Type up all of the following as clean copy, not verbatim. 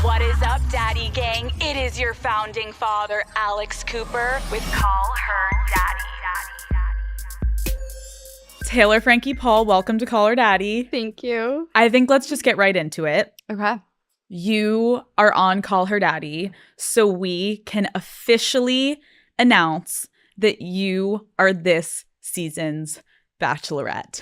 What is up, Daddy Gang? It is your founding father, Alex Cooper, with Call Her Daddy. Taylor Frankie Paul, welcome to Call Her Daddy. Thank you. I think let's just get right into it. Okay. You are on Call Her Daddy, so we can officially announce that you are this season's Bachelorette.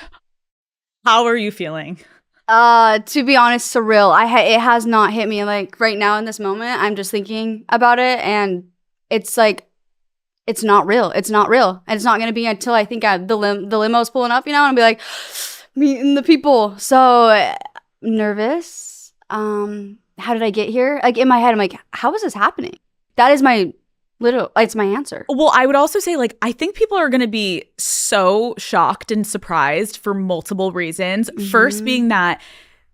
How are you feeling? To be honest, surreal. It has not hit me like right now in this moment. I'm just thinking about it, and it's like it's not real. It's not real, and it's not gonna be until I think the limo's pulling up, and I'll be like meeting the people. So nervous. How did I get here? Like in my head, I'm like, how is this happening? That is it's my answer. Well, I would also say, like, I think people are going to be so shocked and surprised for multiple reasons. Mm-hmm. First being that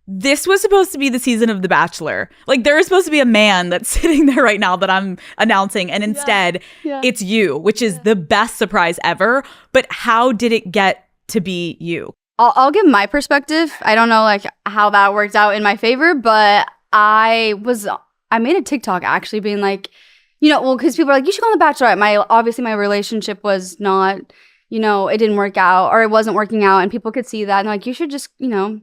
this was supposed to be the season of The Bachelor. Like, there is supposed to be a man that's sitting there right now that I'm announcing, and instead it's you, which is the best surprise ever. But how did it get to be you? I'll give my perspective. I don't know like how that worked out in my favor, but I made a TikTok actually being like, because people are like, you should go on The Bachelorette. Obviously my relationship was not, it didn't work out, or it wasn't working out, and people could see that. And like, you should just, go on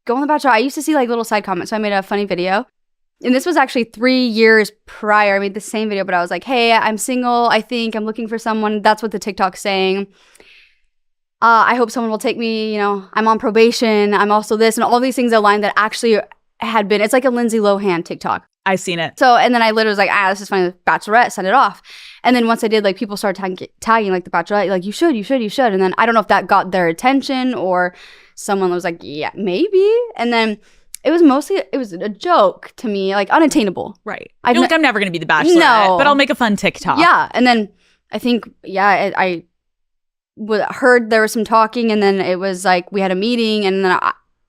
The Bachelorette. I used to see like little side comments, so I made a funny video. And this was actually 3 years prior. I made the same video, but I was like, hey, I'm single. I think I'm looking for someone. That's what the TikTok's saying. I hope someone will take me. I'm on probation. I'm also this, and all these things aligned that actually had been. It's like a Lindsay Lohan TikTok. I've seen it. So, and then I literally was like, this is funny, The Bachelorette, send it off. And then once I did, like, people started tagging, like, The Bachelorette, like, you should. And then I don't know if that got their attention or someone was like, yeah, maybe. And then it was a joke to me, like, unattainable. Right. I'm never going to be The Bachelorette, but I'll make a fun TikTok. Yeah. And then I think, I heard there was some talking, and then it was like, we had a meeting, and then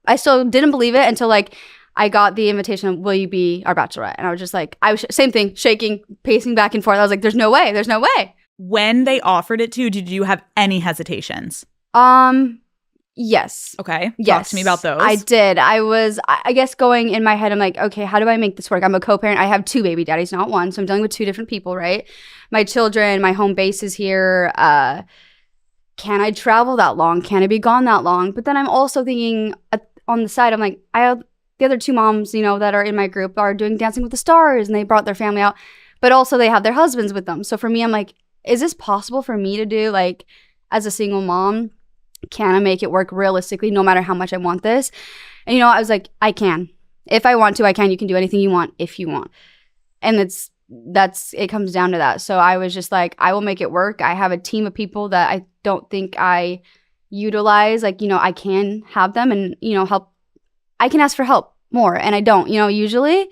I still didn't believe it until, like, I got the invitation of, will you be our Bachelorette? And I was just like, same thing, shaking, pacing back and forth. I was like, there's no way. When they offered it to you, did you have any hesitations? Yes. Okay. Yes. Talk to me about those. I did. I guess going in my head, I'm like, okay, how do I make this work? I'm a co-parent. I have 2 baby daddies, not one. So I'm dealing with 2 different people, right? My children, my home base is here. Can I travel that long? Can I be gone that long? But then I'm also thinking on the side, I'm like, the other 2 moms, that are in my group are doing Dancing with the Stars, and they brought their family out, but also they have their husbands with them. So for me, I'm like, is this possible for me to do, like, as a single mom? Can I make it work realistically, no matter how much I want this? And, I was like, I can. If I want to, I can. You can do anything you want if you want. And it comes down to that. So I was just like, I will make it work. I have a team of people that I don't think I utilize. Like, I can have them and, help. I can ask for help more, and I don't, usually.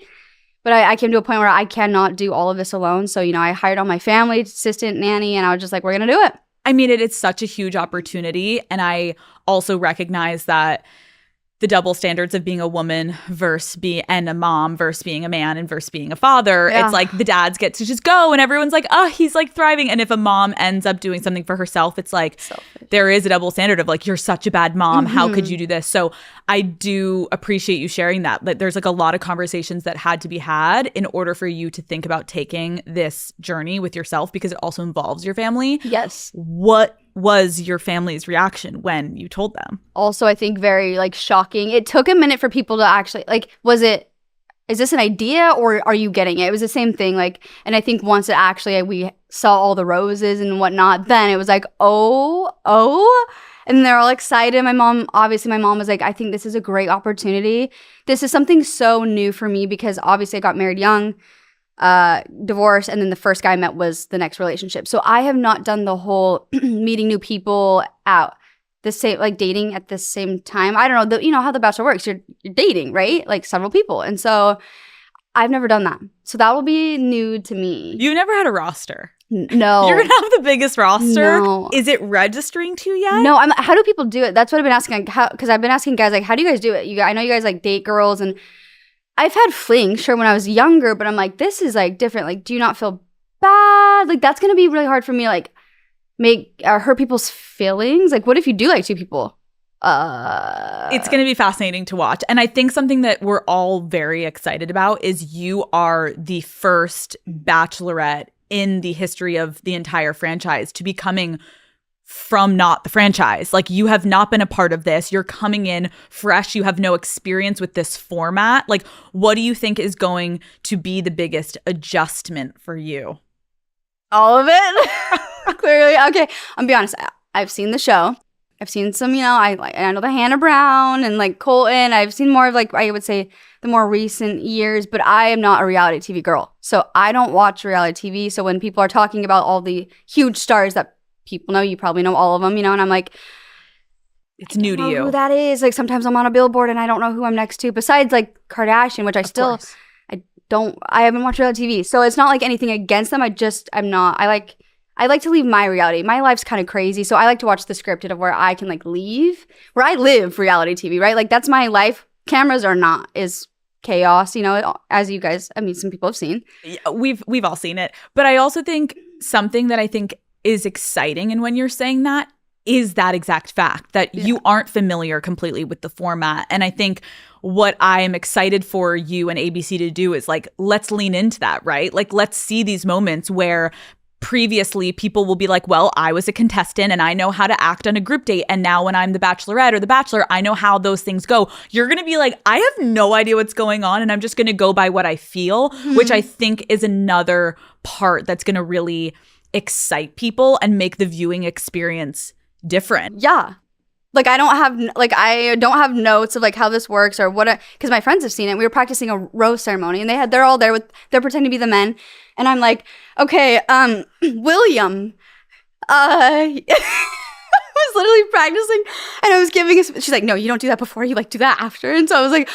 But I came to a point where I cannot do all of this alone. So, I hired on my family, assistant, nanny, and I was just like, we're going to do it. I mean, it's such a huge opportunity. And I also recognize that the double standards of being a woman and a mom versus being a man and versus being a father. Yeah. It's like the dads get to just go and everyone's like, oh, he's like thriving. And if a mom ends up doing something for herself, it's like there is a double standard of like, you're such a bad mom. Mm-hmm. How could you do this? So I do appreciate you sharing that. Like, there's like a lot of conversations that had to be had in order for you to think about taking this journey with yourself, because it also involves your family. Yes. What was your family's reaction when you told them? Also, I think very like shocking. It took a minute for people to actually like, is this an idea or are you getting it? It was the same thing. Like, and I think once we saw all the roses and whatnot, then it was like, oh, and they're all excited. My mom was like, I think this is a great opportunity. This is something so new for me because obviously I got married young, divorce, and then the first guy I met was the next relationship. So I have not done the whole meeting new people out the same, like dating at the same time. I don't know, you know how The Bachelor works. You're dating, right? Like several people. And so I've never done that. So that will be new to me. You've never had a roster? No. You're going to have the biggest roster? No. Is it registering to you yet? No. How do people do it? That's what I've been asking. Because I've been asking guys, like, how do you guys do it? I know you guys like date girls, and I've had flings, sure, when I was younger, but I'm like, this is like different. Like, do you not feel bad? Like, that's going to be really hard for me, like, hurt people's feelings. Like, what if you do like 2 people? It's going to be fascinating to watch. And I think something that we're all very excited about is you are the first Bachelorette in the history of the entire franchise to be coming from not the franchise. Like, you have not been a part of this. You're coming in fresh. You have no experience with this format. Like, what do you think is going to be the biggest adjustment for you? All of it. Clearly. Okay. I'm be honest. I've seen the show. I've seen some, I know the Hannah Brown and like Colton. I've seen more of like, I would say, the more recent years, but I am not a reality TV girl. So I don't watch reality TV. So when people are talking about all the huge stars that people know, you probably know all of them, and I'm like, it's new to you. Who that is? Like, sometimes I'm on a billboard and I don't know who I'm next to. Besides like Kardashian, which I haven't watched reality TV. So it's not like anything against them. I like to leave my reality. My life's kind of crazy, so I like to watch the scripted of where I can like leave, where I live reality TV, right? Like, that's my life. Cameras are not, is chaos, as you guys, some people have seen. Yeah, we've all seen it. But I also think something that I think is exciting, and when you're saying that, is that exact fact that you aren't familiar completely with the format. And I think what I am excited for you and ABC to do is like, let's lean into that, right? Like, let's see these moments where previously people will be like, well, I was a contestant and I know how to act on a group date. And now when I'm the Bachelorette or the Bachelor, I know how those things go. You're going to be like, I have no idea what's going on, and I'm just going to go by what I feel, which I think is another part that's going to really excite people and make the viewing experience different. Yeah. Like, I don't have notes of like how this works or what, because my friends have seen it. We were practicing a rose ceremony and they're all there they're pretending to be the men. And I'm like, okay, William, I was literally practicing and I was giving she's like, no, you don't do that before, you like do that after. And so I was like,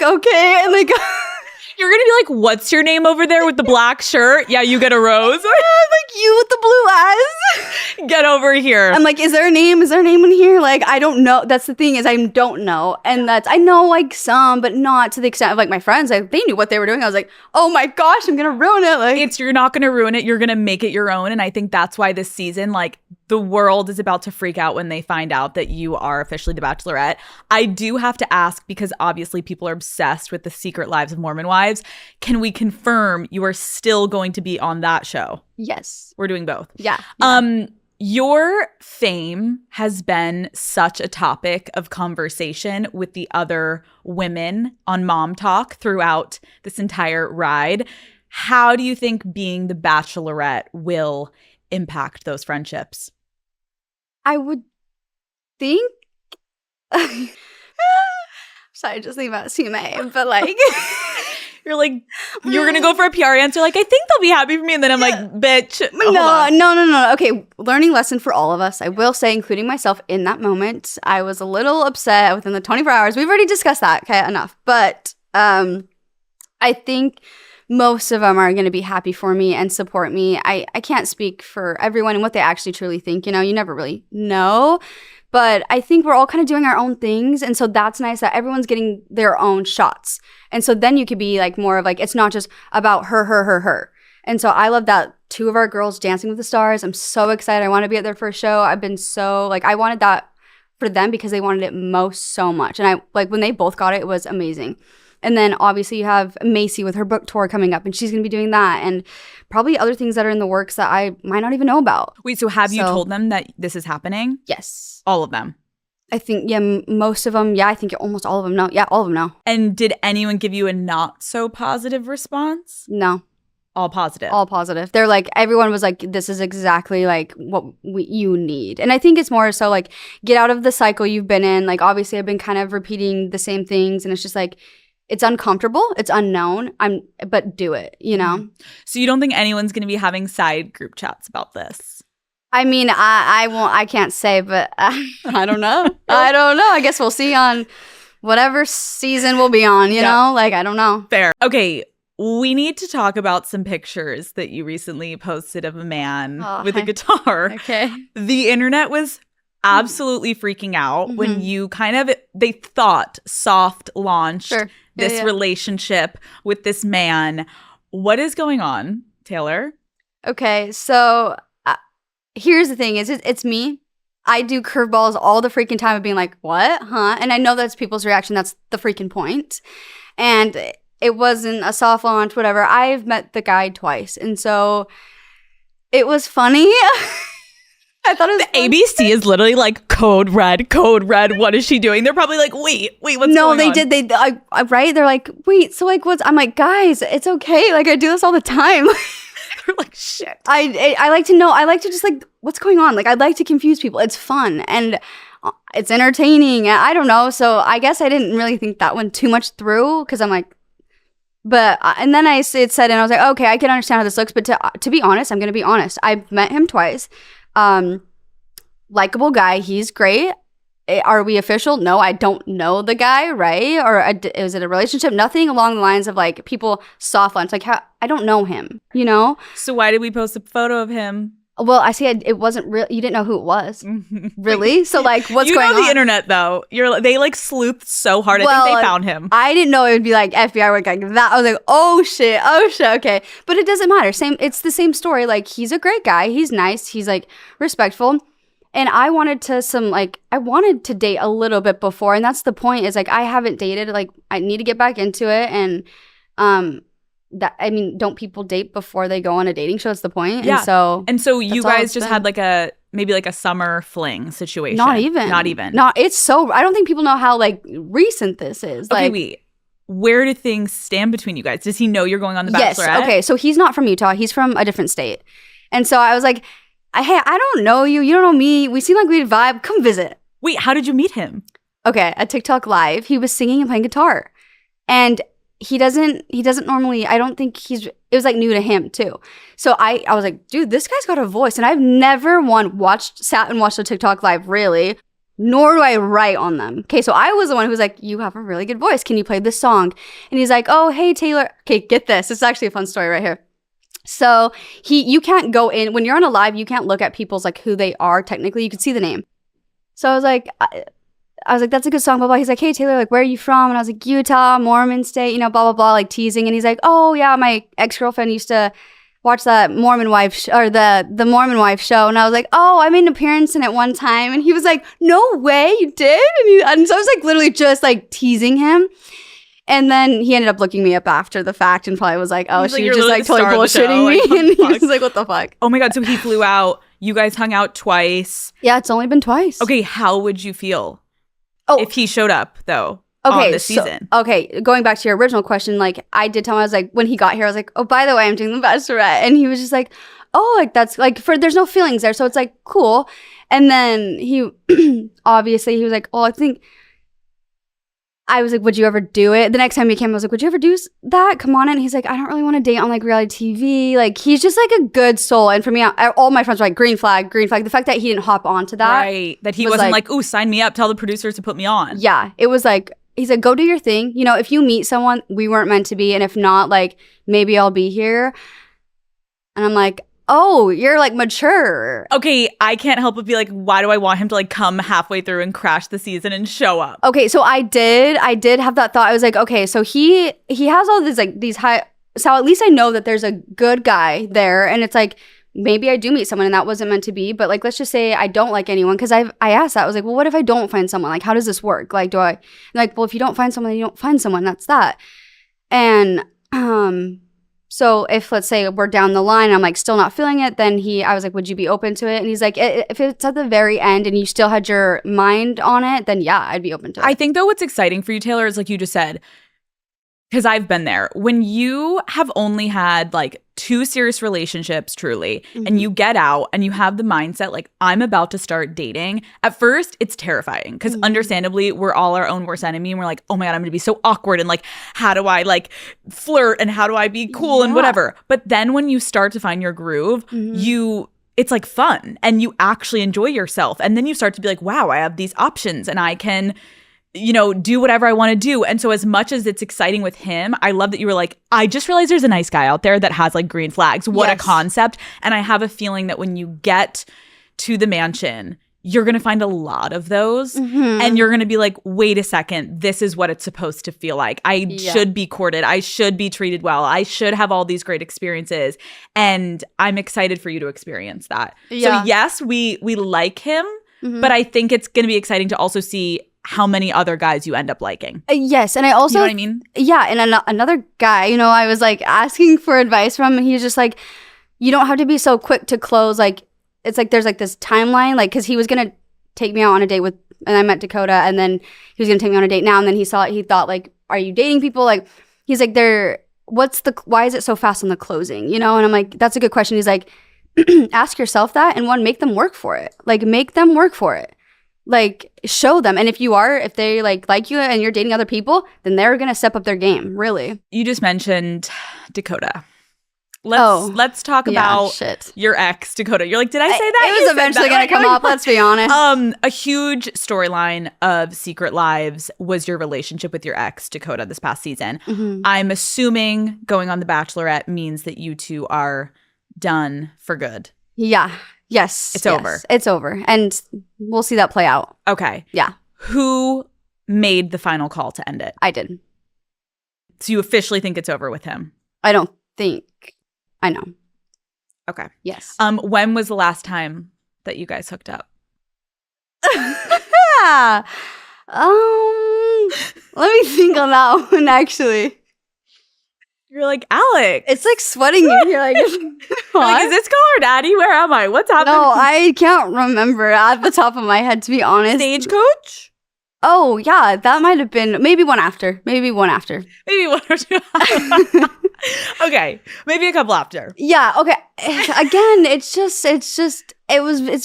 okay. And like, you're going to be like, what's your name over there with the black shirt? Yeah, you get a rose. I'm like, you with the blue eyes. Get over here. I'm like, is there a name? Is there a name in here? Like, I don't know. That's the thing, is I don't know. And I know like some, but not to the extent of like my friends. They knew what they were doing. I was like, oh my gosh, I'm going to ruin it. Like, you're not going to ruin it. You're going to make it your own. And I think that's why this season, like, the world is about to freak out when they find out that you are officially the Bachelorette. I do have to ask, because obviously people are obsessed with the Secret Lives of Mormon Wives. Can we confirm you are still going to be on that show? Yes. We're doing both. Yeah. Your fame has been such a topic of conversation with the other women on Mom Talk throughout this entire ride. How do you think being the Bachelorette will impact those friendships? I would think sorry, just think about CMA, but like you're like, you're gonna go for a PR answer, like, I think they'll be happy for me, and then I'm like, bitch, no. Okay, learning lesson for all of us. I will say, including myself, in that moment, I was a little upset within the 24 hours. We've already discussed that, okay, enough. But I think most of them are going to be happy for me and support me. I can't speak for everyone and what they actually truly think. You never really know. But I think we're all kind of doing our own things. And so that's nice that everyone's getting their own shots. And so then you could be like more of like, it's not just about her. And so I love that 2 of our girls Dancing with the Stars. I'm so excited. I want to be at their first show. I've been so like, I wanted that for them because they wanted it most so much. And I like when they both got it, it was amazing. And then obviously you have Macy with her book tour coming up, and she's going to be doing that, and probably other things that are in the works that I might not even know about. Wait, so have you told them that this is happening? Yes. All of them? I think, yeah, most of them. Yeah, I think almost all of them know. Yeah, all of them know. And did anyone give you a not so positive response? No. All positive? All positive. They're like, everyone was like, this is exactly like what you need. And I think it's more so like, get out of the cycle you've been in. Like, obviously I've been kind of repeating the same things, and it's just like, it's uncomfortable, it's unknown, but do it, So you don't think anyone's going to be having side group chats about this? I mean, I can't say, but I don't know. I guess we'll see on whatever season we'll be on, you know? Like, I don't know. Fair. Okay, we need to talk about some pictures that you recently posted of a man with a guitar. Okay. The internet was absolutely freaking out when you they thought soft launched this relationship with this man. What is going on, Taylor? Okay, so here's the thing: is it's me. I do curveballs all the freaking time of being like, what? Huh? And I know that's people's reaction. That's the freaking point. And it wasn't a soft launch, whatever. I've met the guy twice. And so it was funny. I thought it was the ABC is literally like code red. What is she doing? They're probably like, wait, what's going on? No, they did. Right? They're like, wait, so like, what's? I'm like, guys, it's okay. Like, I do this all the time. They're like, shit. I like to know. I like to just like, what's going on? Like, I'd like to confuse people. It's fun and it's entertaining. I don't know. So I guess I didn't really think that one too much through because I'm like, but and then it said, and I was like, okay, I can understand how this looks. But to be honest, I'm gonna be honest. I've met him twice. Likable guy. He's great. Are we official? No, I don't know the guy, right? Or is it a relationship? Nothing along the lines of like people soft launch. Like, I don't know him, you know? So why did we post a photo of him? Well, I see it wasn't real. You didn't know who it was. Really? So like, what's going on? You know the internet though. They like sleuthed so hard. I think they found him. I didn't know it would be like FBI work like that. I was like, oh shit, okay. But it doesn't matter. It's the same story. Like, he's a great guy. He's nice. He's like respectful. And I wanted to date a little bit before. And that's the point is like, I haven't dated. Like, I need to get back into it. And don't people date before they go on a dating show? That's the point. Yeah. And so you guys just had had maybe a summer fling situation. Not even. No, it's so, I don't think people know how like recent this is. Okay, like, wait. Where do things stand between you guys? Does he know you're going on The Bachelorette? Yes. Okay. So he's not from Utah. He's from a different state. And so I was like, hey, I don't know you. You don't know me. We seem like we'd vibe. Come visit. Wait, how did you meet him? Okay, at TikTok Live, he was singing and playing guitar. And he doesn't normally, I don't think it was like new to him too. So I was like, dude, this guy's got a voice. And I've never sat and watched a TikTok Live really, nor do I write on them. Okay, so I was the one who was like, you have a really good voice. Can you play this song? And he's like, oh, hey, Taylor. Okay, get this. It's actually a fun story right here. So you can't go in when you're on a live, you can't look at people's like who they are technically. You can see the name. So I was like, that's a good song, blah, blah. He's like, hey, Taylor, like, where are you from? And I was like, Utah, Mormon state, you know, blah, blah, blah, like teasing. And he's like, oh, yeah, my ex-girlfriend used to watch that Mormon wife or the Mormon wife show. And I was like, oh, I made an appearance in it one time. And he was like, no way, you did? And so I was like literally just like teasing him. And then he ended up looking me up after the fact and probably was like, oh, she was just like totally bullshitting me. And he was like, what the fuck? Oh my God. So he flew out. You guys hung out twice. Yeah, it's only been twice. Okay, how would you feel if he showed up though on this season? Okay, going back to your original question, like I did tell him, I was like, when he got here, I was like, oh, by the way, I'm doing The Bachelorette. And he was just like, oh, like that's like there's no feelings there. So it's like, cool. And then he obviously he was like, well, I was like, would you ever do it? The next time he came, I was like, would you ever do that? Come on in. He's like, I don't really want to date on like reality TV. Like, he's just like a good soul. And for me, all my friends were like, green flag. The fact that he didn't hop onto that. Right. That he wasn't like, ooh, sign me up. Tell the producers to put me on. Yeah. It was like, he's like, go do your thing. You know, if you meet someone, we weren't meant to be. And if not, like, maybe I'll be here. And I'm like, oh, you're like mature. Okay, I can't help but be like, why do I want him to like come halfway through and crash the season and show up? Okay, so I did have that thought. I was like, okay, so he has all these high, so at least I know that there's a good guy there, and it's like maybe I do meet someone and that wasn't meant to be, but like let's just say I don't like anyone, because I asked that. I was like, well, what if I don't find someone? Like, how does this work? Like, do I like, well, if you don't find someone, then you don't find someone. That's that. And so if, let's say, we're down the line, I'm like still not feeling it, then I was like, would you be open to it? And he's like, if it's at the very end and you still had your mind on it, then yeah, I'd be open to it. I think though what's exciting for you, Taylor, is like you just said, because I've been there. When you have only had like 2 serious relationships truly, and you get out and you have the mindset like, I'm about to start dating. At first, it's terrifying because understandably, we're all our own worst enemy. And we're like, oh my God, I'm going to be so awkward. And like, how do I like flirt and how do I be cool and whatever. But then when you start to find your groove, it's like fun and you actually enjoy yourself. And then you start to be like, wow, I have these options and I can, you know, do whatever I want to do. And so as much as it's exciting with him, I love that you were like, I just realized there's a nice guy out there that has like green flags. What a concept. And I have a feeling that when you get to the mansion, you're going to find a lot of those and you're going to be like, wait a second, this is what it's supposed to feel like. I should be courted. I should be treated well. I should have all these great experiences. And I'm excited for you to experience that. Yeah. So yes, we like him. but I think it's going to be exciting to also see how many other guys you end up liking. Yes, and I also, you know what I mean? Yeah, and another guy, you know, I was like asking for advice from him. He's just like, you don't have to be so quick to close. Like, it's like there's like this timeline, like, because he was gonna take me out on a date with, and I met Dakota, and then he was gonna take me on a date now, and then he thought like, are you dating people? Like, he's like, why is it so fast on the closing? You know, and I'm like, that's a good question. He's like, ask yourself that, and make them work for it. Like, make them work for it. Like, show them. And if they like you and you're dating other people, then they're gonna step up their game, really. You just mentioned Dakota. Let's talk about your ex, Dakota. You're like, did I say that? It was eventually gonna come up, let's be honest. A huge storyline of Secret Lives was your relationship with your ex, Dakota, this past season. Mm-hmm. I'm assuming going on The Bachelorette means that you two are done for good. Yeah. Yes. It's over. It's over. And we'll see that play out. Okay. Yeah. Who made the final call to end it? I did. So you officially think it's over with him? I don't think. I know. Okay. Yes. When was the last time that you guys hooked up? Let me think on that one, actually. You're like, Alex. It's like sweating in here. Like, like, is this Call Her Daddy? Where am I? What's happening? No, I can't remember at the top of my head, to be honest. Stagecoach? Oh, yeah. That might have been maybe one after. Maybe one or two. Okay. Maybe a couple after. Yeah. Okay. Again, it's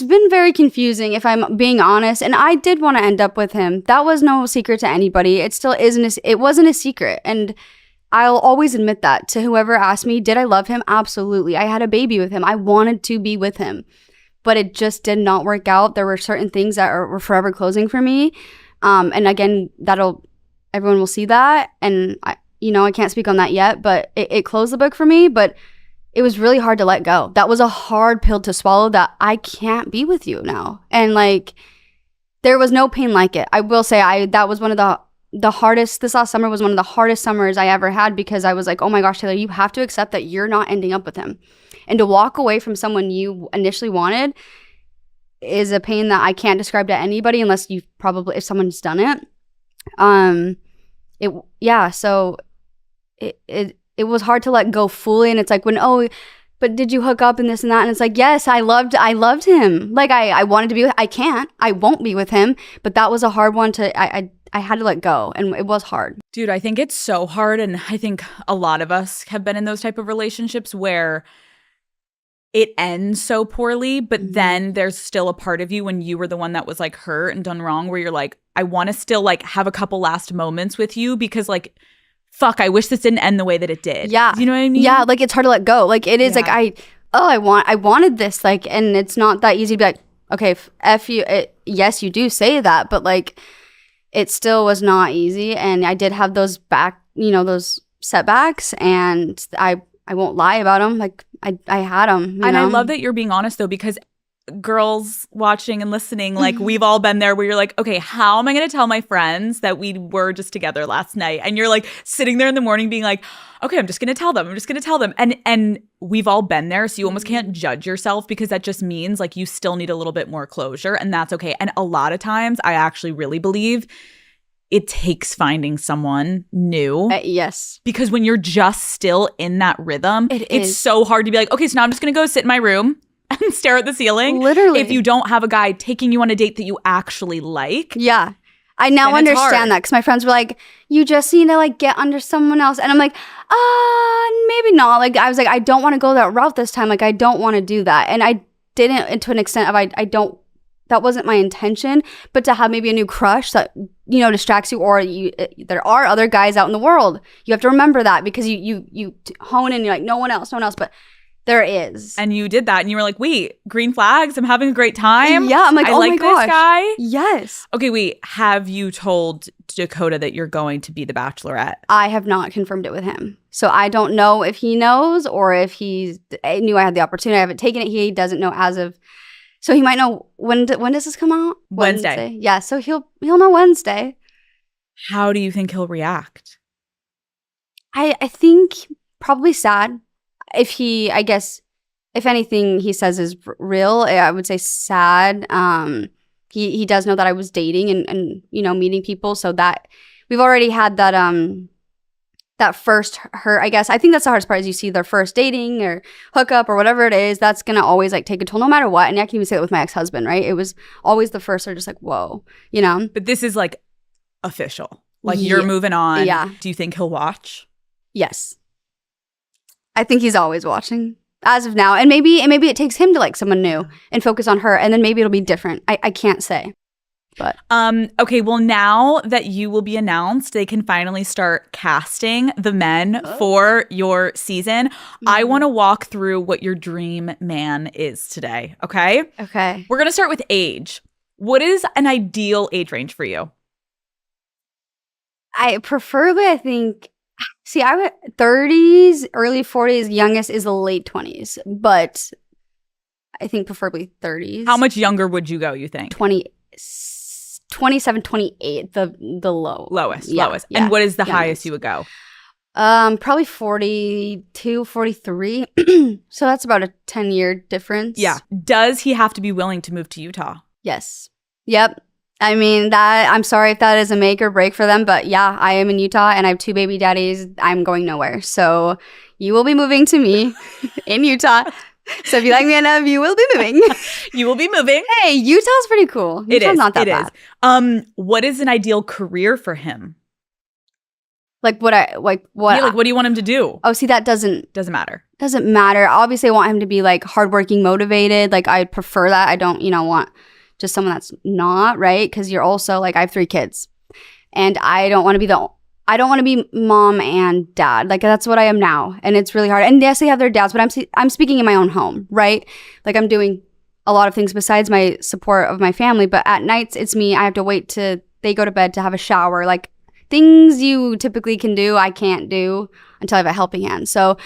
been very confusing, if I'm being honest. And I did want to end up with him. That was no secret to anybody. It still isn't. It wasn't a secret. And I'll always admit that to whoever asked me, did I love him? Absolutely. I had a baby with him. I wanted to be with him, but it just did not work out. There were certain things that were forever closing for me. And again, everyone will see that. And I can't speak on that yet, but it closed the book for me, but it was really hard to let go. That was a hard pill to swallow, that I can't be with you now. And like, there was no pain like it. I will say that was one of the hardest, this last summer was one of the hardest summers I ever had, because I was like, oh my gosh, Taylor, you have to accept that you're not ending up with him. And to walk away from someone you initially wanted is a pain that I can't describe to anybody unless if someone's done it. So it was hard to let go fully. And it's like, but did you hook up and this and that? And it's like, yes, I loved him. Like, I wanted to be I won't be with him, but that was a hard one I had to let go, and it was hard. Dude, I think it's so hard, and I think a lot of us have been in those type of relationships where it ends so poorly, but then there's still a part of you when you were the one that was like hurt and done wrong, where you're like, I want to still like have a couple last moments with you, because like, fuck, I wish this didn't end the way that it did. Yeah. You know what I mean? Yeah, like it's hard to let go. Like it is like, I wanted this, like, and it's not that easy to be like, okay, F you, yes, you do say that, but like, it still was not easy. And I did have those those setbacks, and I won't lie about them. Like I had them. And I love that you're being honest though, because girls watching and listening, like we've all been there where you're like, okay, how am I going to tell my friends that we were just together last night? And you're like sitting there in the morning being like, okay, I'm just going to tell them. And we've all been there. So you almost can't judge yourself, because that just means like you still need a little bit more closure, and that's okay. And a lot of times I actually really believe it takes finding someone new. Yes. Because when you're just still in that rhythm, it's so hard to be like, okay, so now I'm just going to go sit in my room and stare at the ceiling. Literally. If you don't have a guy taking you on a date that you actually like. Yeah. I now understand that, because my friends were like, you just need to like get under someone else. And I'm like, maybe not. Like, I was like, I don't want to go that route this time. Like, I don't want to do that. And I didn't, to an extent of that wasn't my intention, but to have maybe a new crush that, distracts you, or there are other guys out in the world. You have to remember that, because you hone in, you're like, no one else. But there is. And you did that, and you were like, wait, green flags, I'm having a great time. Yeah, I'm like, I oh like my gosh. this guy. Yes. Okay, wait, have you told Dakota that you're going to be the Bachelorette? I have not confirmed it with him. So I don't know if he knows, or if he knew I had the opportunity. I haven't taken it. He doesn't know as of. So he might know. When does this come out? Wednesday. Yeah, so he'll know Wednesday. How do you think he'll react? I think probably sad. If anything he says is real, I would say sad. He does know that I was dating and you know, meeting people. So that we've already had that first hurt, I guess. I think that's the hardest part is you see their first dating or hookup or whatever it is. That's going to always like take a toll no matter what. And I can even say that with my ex-husband, right? It was always the first are just like, whoa, you know? But this is like official. Like you're moving on. Yeah. Do you think he'll watch? Yes. I think he's always watching as of now. And maybe it takes him to like someone new and focus on her. And then maybe it'll be different. I can't say. But okay, well, now that you will be announced, they can finally start casting the men for your season. I want to walk through what your dream man is today, okay? Okay. We're going to start with age. What is an ideal age range for you? I preferably, I think, see, I would 30s, early 40s, youngest is the late 20s, but I think preferably 30s. How much younger would you go, you think? 27, 28, the Lowest. Yeah. And what is the Youngest. highest you would go? Probably 42, 43. So that's about a 10-year difference. Yeah. Does he have to be willing to move to Utah? Yes. Yep. I mean, that I'm sorry if that is a make or break for them, but yeah, I am in Utah and I have 2 baby daddies. I'm going nowhere. So you will be moving to me in Utah. So if you like me enough, you will be moving. You will be moving. Hey, Utah's pretty cool. Utah's not that bad. What is an ideal career for him? Like what? Yeah, like what do you want him to do? Oh, see, that doesn't matter. Doesn't matter. Obviously, I want him to be like hardworking, motivated. Like I'd prefer that. I don't, want just someone that's not, right? Because you're also like I have 3 kids, and I don't want to be mom and dad. Like that's what I am now, and it's really hard. And yes, they have their dads, but I'm speaking in my own home, right? Like I'm doing a lot of things besides my support of my family. But at nights, it's me. I have to wait till they go to bed to have a shower. Like things you typically can do, I can't do until I have a helping hand. So,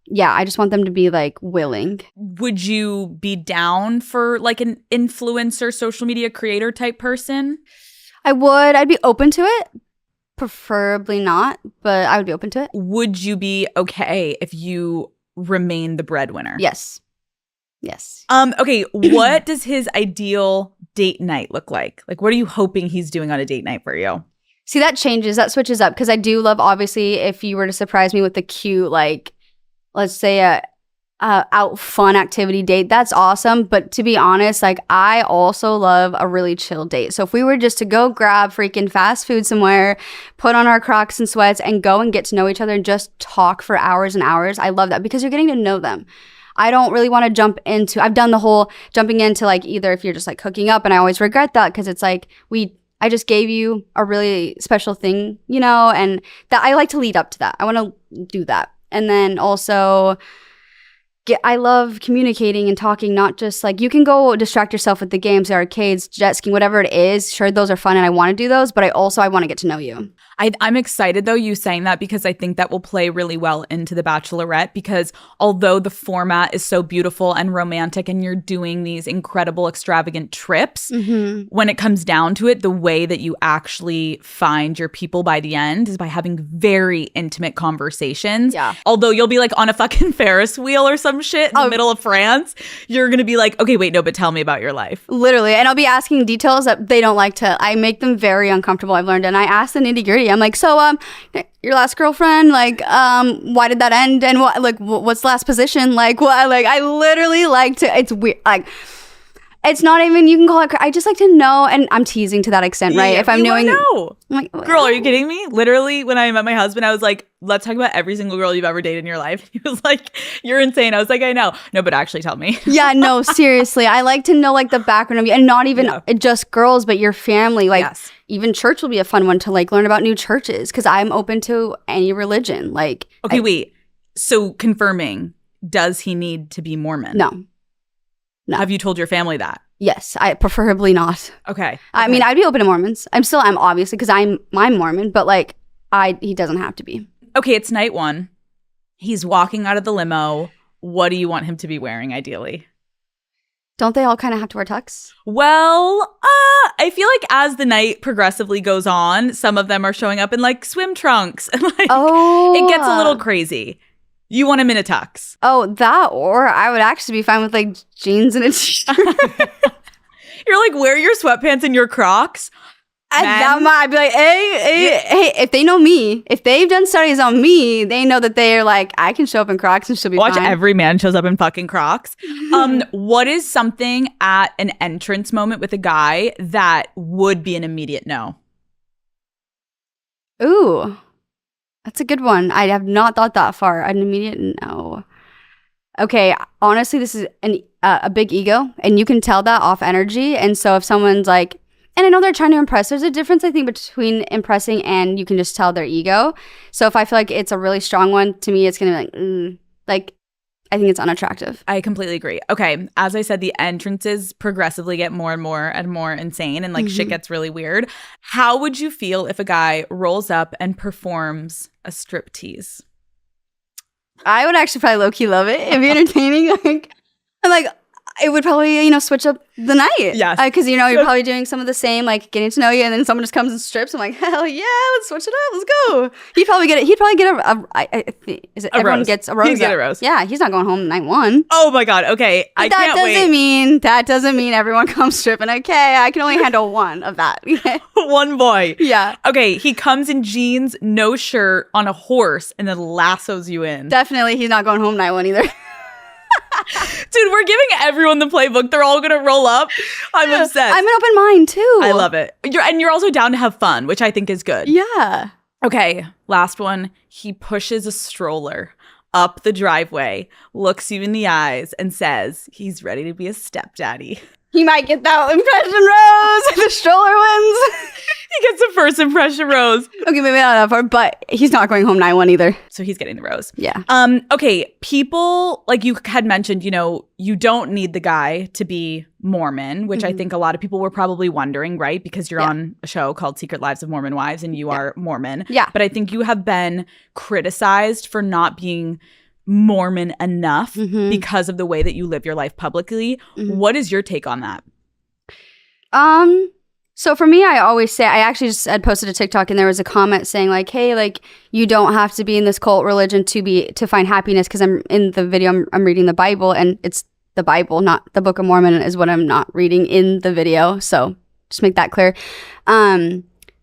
yeah, I just want them to be like willing. Would you be down for like an influencer, social media creator type person? I would. I'd be open to it. Preferably not, but I would be open to it. Would you be okay if you remain the breadwinner? Yes. Okay, what does his ideal date night look like? Like, what are you hoping he's doing on a date night for you? See, that switches up because I do love, obviously, if you were to surprise me with a cute, like, let's say a out fun activity date, that's awesome. But to be honest, like I also love a really chill date. So if we were just to go grab freaking fast food somewhere, put on our Crocs and sweats and go and get to know each other and just talk for hours and hours, I love that because you're getting to know them. I don't really want to I've done the whole jumping into like either if you're just like hooking up, and I always regret that because it's like I just gave you a really special thing, and that I like to lead up to that. I want to do that. And then also I love communicating and talking, not just like you can go distract yourself with the games, the arcades, jet skiing, whatever it is. Sure, those are fun and I want to do those, but I want to get to know you. I'm excited though you saying that because I think that will play really well into The Bachelorette because although the format is so beautiful and romantic and you're doing these incredible extravagant trips, when it comes down to it, the way that you actually find your people by the end is by having very intimate conversations. Yeah. Although you'll be like on a fucking Ferris wheel or some shit in the middle of France, you're going to be like, okay, wait, no, but tell me about your life. Literally. And I'll be asking details that they don't like to, I make them very uncomfortable, I've learned. And I ask the nitty gritty. I'm like, so, your last girlfriend, like, why did that end? And what, like, what's the last position? Like, what, like, I literally like to, it's weird. Like, it's not even, you can call it, I just like to know, and I'm teasing to that extent, right? Yeah, if I'm doing, know. I'm like, girl, are you kidding me? Literally, when I met my husband, I was like, let's talk about every single girl you've ever dated in your life. He was like, you're insane. I was like, I know. No, but actually tell me. Yeah, no, seriously. I like to know like the background of you, and not even just girls, but your family. Like even church will be a fun one to like learn about new churches because I'm open to any religion. Like, okay, wait. So confirming, does he need to be Mormon? No. Have you told your family that? Yes, I preferably not. Okay. I mean, I'd be open to Mormons. I'm obviously because I'm Mormon, but like he doesn't have to be. Okay, it's night 1. He's walking out of the limo. What do you want him to be wearing ideally? Don't they all kind of have to wear tux? Well, I feel like as the night progressively goes on, some of them are showing up in like swim trunks and like it gets a little crazy. You want him in a tux. Oh, that, or I would actually be fine with like jeans and a t-shirt. You're like, wear your sweatpants and your Crocs. I'd be like, hey, if they know me, if they've done studies on me, they know that they're like, I can show up in Crocs and she'll be Watch fine. every man shows up in fucking Crocs. What is something at an entrance moment with a guy that would be an immediate no? Ooh, that's a good one. I have not thought that far. An immediate no. Okay, honestly, this is a big ego, and you can tell that off energy. And so if someone's like, and I know they're trying to impress, there's a difference, I think, between impressing and you can just tell their ego. So if I feel like it's a really strong one, to me, it's going to be like, I think it's unattractive. I completely agree. Okay, as I said, the entrances progressively get more and more insane, and like shit gets really weird. How would you feel if a guy rolls up and performs a striptease? I would actually probably low-key love it. It'd be entertaining. I'm like, it would probably, switch up the night. Yes. Because, you're probably doing some of the same, like, getting to know you, and then someone just comes and strips. I'm like, hell yeah, let's switch it up. Let's go. He'd probably get a rose. Gets a rose? He'd get a rose. Yeah, he's not going home night one. Oh my God. Okay. But that doesn't mean everyone comes stripping. Okay, I can only handle one of that. One boy. Yeah. Okay, he comes in jeans, no shirt, on a horse, and then lassos you in. Definitely, he's not going home night one either. Dude, we're giving everyone the playbook. They're all gonna roll up. I'm obsessed. I'm an open mind too. I love it. You're also down to have fun, which I think is good. Yeah. Okay, last one. He pushes a stroller up the driveway, looks you in the eyes, and says he's ready to be a stepdaddy. He might get that impression rose. The stroller wins. He gets a first impression rose. Okay, maybe not that far, but he's not going home night one either. So he's getting the rose. Yeah. Okay, people, like you had mentioned, you don't need the guy to be Mormon, which I think a lot of people were probably wondering, right? Because you're on a show called Secret Lives of Mormon Wives and you are Mormon. Yeah. But I think you have been criticized for not being Mormon enough because of the way that you live your life publicly. What is your take on that? So for me, I always say, I actually just had posted a TikTok and there was a comment saying like, hey, like you don't have to be in this cult religion to find happiness, because I'm in the video, I'm reading the Bible, and it's the Bible, not the Book of Mormon is what I'm not reading in the video. So just make that clear.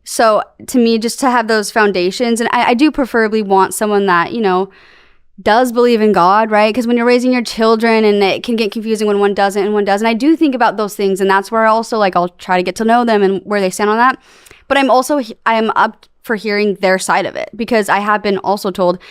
So to me, just to have those foundations, and I do preferably want someone that, does believe in God, right? Because when you're raising your children, and it can get confusing when one doesn't and one does. And I do think about those things, and that's where also like I'll try to get to know them and where they stand on that. But I am up for hearing their side of it, because I have been also told,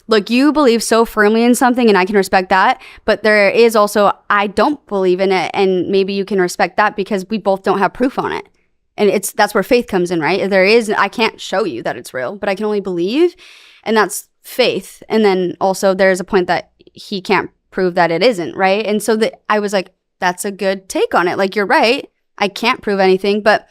look, you believe so firmly in something and I can respect that, but there is also, I don't believe in it, and maybe you can respect that because we both don't have proof on it. And that's where faith comes in, right? I can't show you that it's real, but I can only believe, and that's faith. And then also there's a point that he can't prove that it isn't, right? And so I was like, that's a good take on it. Like, you're right, I can't prove anything, but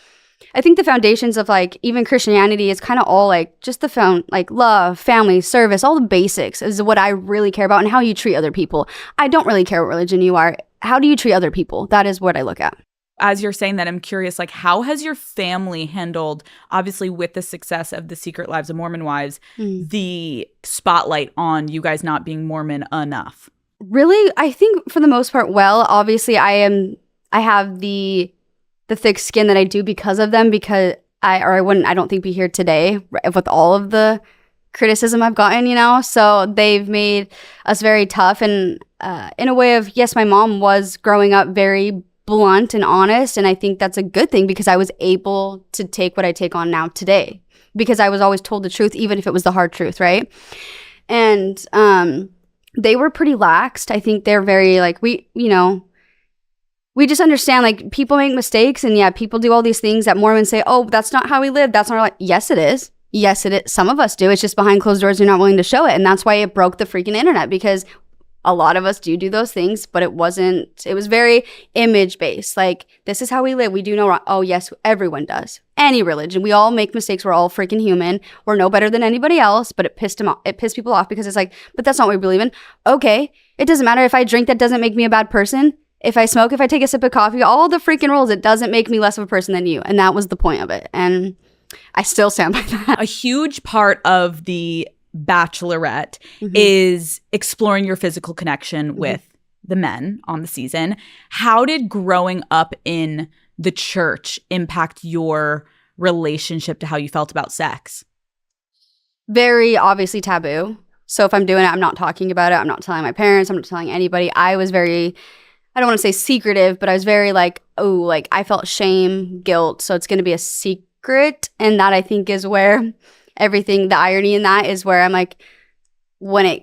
I think the foundations of like even Christianity is kind of all like just like love, family, service, all the basics is what I really care about, and how you treat other people. I don't really care what religion you are. How do you treat other people? That is what I look at. As you're saying that, I'm curious, like, how has your family handled, obviously with the success of the Secret Lives of Mormon Wives, the spotlight on you guys not being Mormon enough? Really, I think for the most part, well, obviously I have the thick skin that I do because of them, because I wouldn't, I don't think, be here today with all of the criticism I've gotten, so they've made us very tough, and in a way of, yes, my mom was growing up very blunt and honest, and I think that's a good thing, because I was able to take what I take on now today, because I was always told the truth, even if it was the hard truth, right? And they were pretty laxed. I think they're very like, we just understand, like, people make mistakes, and yeah, people do all these things that Mormons say, oh, that's not how we live, that's not, like, yes it is. Yes, it is. Some of us do. It's just behind closed doors, you're not willing to show it, and that's why it broke the freaking internet, because a lot of us do those things, but it was very image based. Like, this is how we live. We do know wrong. Oh, yes, everyone does. Any religion. We all make mistakes. We're all freaking human. We're no better than anybody else, but it pissed people off, because it's like, but that's not what we believe in. Okay. It doesn't matter if I drink, that doesn't make me a bad person. If I smoke, if I take a sip of coffee, all the freaking rules, it doesn't make me less of a person than you. And that was the point of it. And I still stand by that. A huge part of the Bachelorette is exploring your physical connection with the men on the season. How did growing up in the church impact your relationship to how you felt about sex? Very obviously taboo. So if I'm doing it, I'm not talking about it. I'm not telling my parents. I'm not telling anybody. I was very, I don't want to say secretive, but I was very like, oh, like I felt shame, guilt. So it's going to be a secret. And that I think is where everything, the irony in that is where I'm like, when